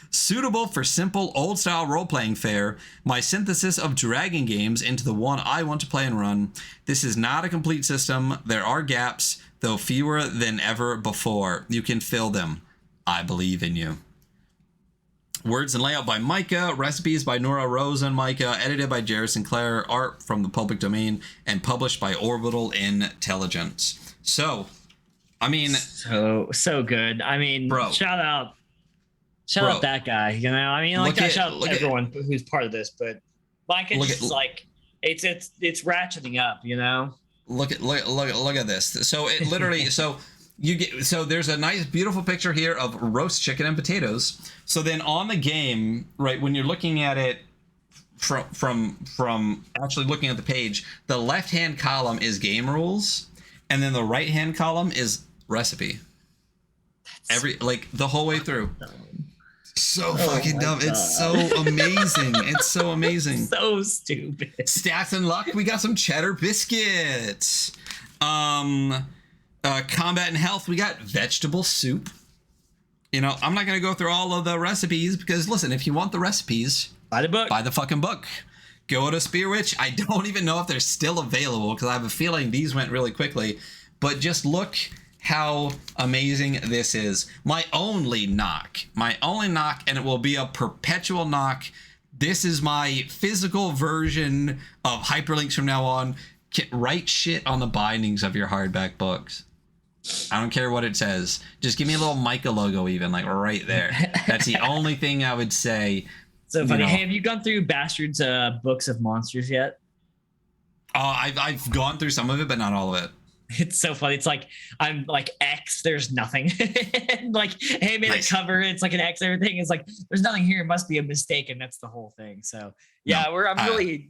Suitable for simple old-style role-playing fare, my synthesis of dragon games into the one I want to play and run. This is not a complete system. There are gaps, though fewer than ever before. You can fill them. I believe in you. Words and layout by Micah. Recipes by Nora Rose and Micah. Edited by Jared Sinclair. Art from the public domain. And published by Orbital Intelligence. So, I mean... So good. I mean, bro. Shout out that guy, you know. I mean, like, shout out everyone who's part of this, but like it's just like it's ratcheting up, you know. Look at this. So it literally so there's a nice beautiful picture here of roast chicken and potatoes. So then on the game, right, when you're looking at it from actually looking at the page, the left-hand column is game rules and then the right-hand column is recipe. The whole way through. So fucking dumb. God. It's so amazing. It's so amazing. So stupid. Stats and luck. We got some cheddar biscuits. Combat and health. We got vegetable soup. You know, I'm not going to go through all of the recipes because listen, if you want the recipes, buy the book. Buy the fucking book. Go to Spear Witch. I don't even know if they're still available because I have a feeling these went really quickly, but just look how amazing this is. My only knock, and it will be a perpetual knock. This is my physical version of hyperlinks from now on. Write shit on the bindings of your hardback books. I don't care what it says. Just give me a little Micah logo even, like right there. That's the only thing I would say. So funny. Hey, have you gone through Bastard's books of monsters yet? I've gone through some of it, but not all of it. It's so funny. It's like I'm like X. There's nothing. Like, hey, I made a cover. It's like an X. Everything is like there's nothing here. It must be a mistake, and that's the whole thing. So yeah, I'm really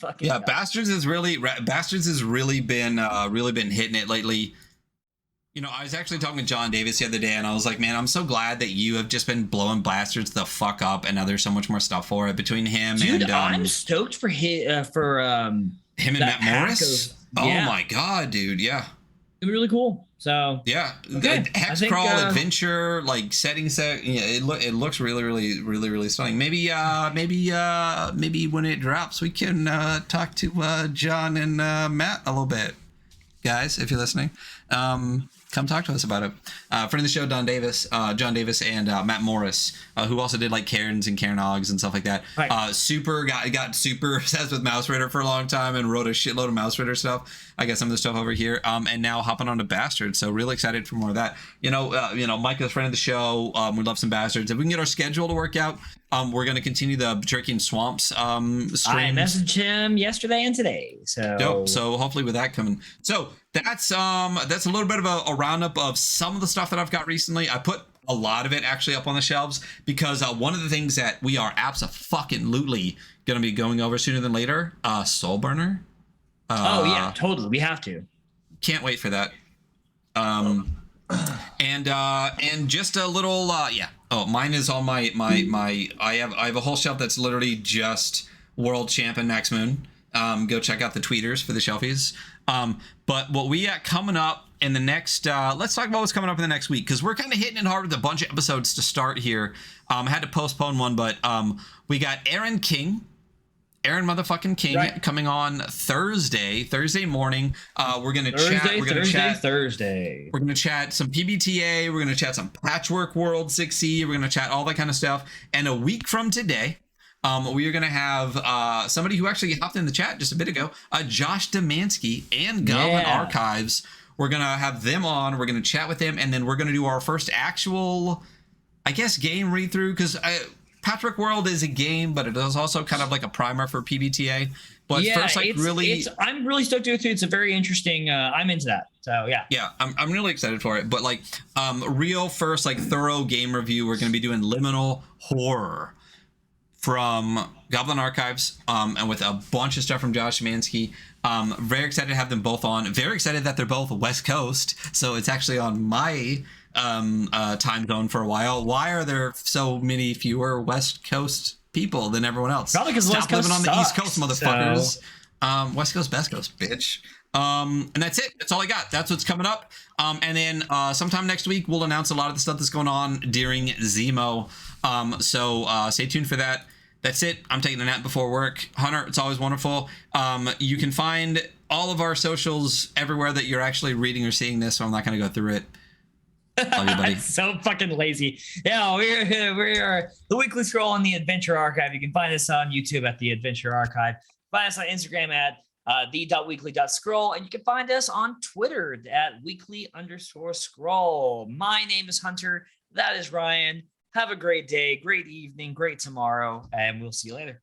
fucking. Yeah, Bastards has really been hitting it lately. You know, I was actually talking to John Davis the other day, and I was like, man, I'm so glad that you have just been blowing Bastards the fuck up, and now there's so much more stuff for it between him and. I'm stoked for him and Matt Morris. Oh my god, dude! Yeah, it'd be really cool. So yeah, okay. Hex crawl adventure, like setting set. Yeah, it looks really stunning. Maybe when it drops, we can talk to John and Matt a little bit, guys. If you're listening, come talk to us about it. Friend of the show, John Davis and Matt Morris, who also did like Karens and Karenog and stuff like that. Right. Got super obsessed with Mouse Ritter for a long time and wrote a shitload of Mouse Ritter stuff. I got some of the stuff over here, and now hopping on to Bastards. So really excited for more of that. Micah's friend of the show. We love some Bastards. If we can get our schedule to work out, We're going to continue the Jerky and Swamps streams. I messaged him yesterday and today. So dope. So hopefully with that coming. So that's a little bit of a roundup of some of the stuff that I've got recently. I put a lot of it actually up on the shelves because one of the things that we are abso-fucking-lutely going to be going over sooner than later, Soul Burner. Oh yeah, totally. We have to. Can't wait for that. And just a little yeah. Oh, mine is on my I have a whole shelf that's literally just World Champion Max Moon. Go check out the tweeters for the shelfies. But what we got coming up in the next let's talk about what's coming up in the next week, because we're kind of hitting it hard with a bunch of episodes to start here. I had to postpone one, but we got Aaron motherfucking King right. coming on Thursday morning. We're gonna chat. Thursday. We're gonna chat some PBTA. We're gonna chat some Patchwork World 6E. We're gonna chat all that kind of stuff. And a week from today, we are gonna have somebody who actually hopped in the chat just a bit ago, Josh Demansky and Goblin Archives. We're gonna have them on. We're gonna chat with them, and then we're gonna do our first actual, I guess, game read through, because Patchwork World is a game, but it is also kind of like a primer for PBTA. But first, like, I'm really stoked to go through. It's a very interesting. I'm into that. So yeah. Yeah, I'm really excited for it. But like, real first, like, thorough game review. We're going to be doing Liminal Horror from Goblin Archives, and with a bunch of stuff from Josh Mansky. Very excited to have them both on. Very excited that they're both West Coast, so it's actually on my time zone for a while. Why are there so many fewer West Coast people than everyone else? Probably because West Coast living on the East Coast, motherfuckers. So... West Coast, best coast, bitch. And that's it. That's all I got. That's what's coming up. And then sometime next week we'll announce a lot of the stuff that's going on during Zemo. So stay tuned for that. That's it. I'm taking a nap before work. Hunter, it's always wonderful. You can find all of our socials everywhere that you're actually reading or seeing this, so I'm not going to go through it. Love you, buddy. So fucking lazy. Yeah, we are the Weekly Scroll on the Adventure Archive. You can find us on YouTube at the Adventure Archive. Find us on Instagram at the.weekly.scroll, and you can find us on Twitter at weekly_scroll. My name is Hunter. That is Ryan. Have a great day, great evening, great tomorrow, and we'll see you later.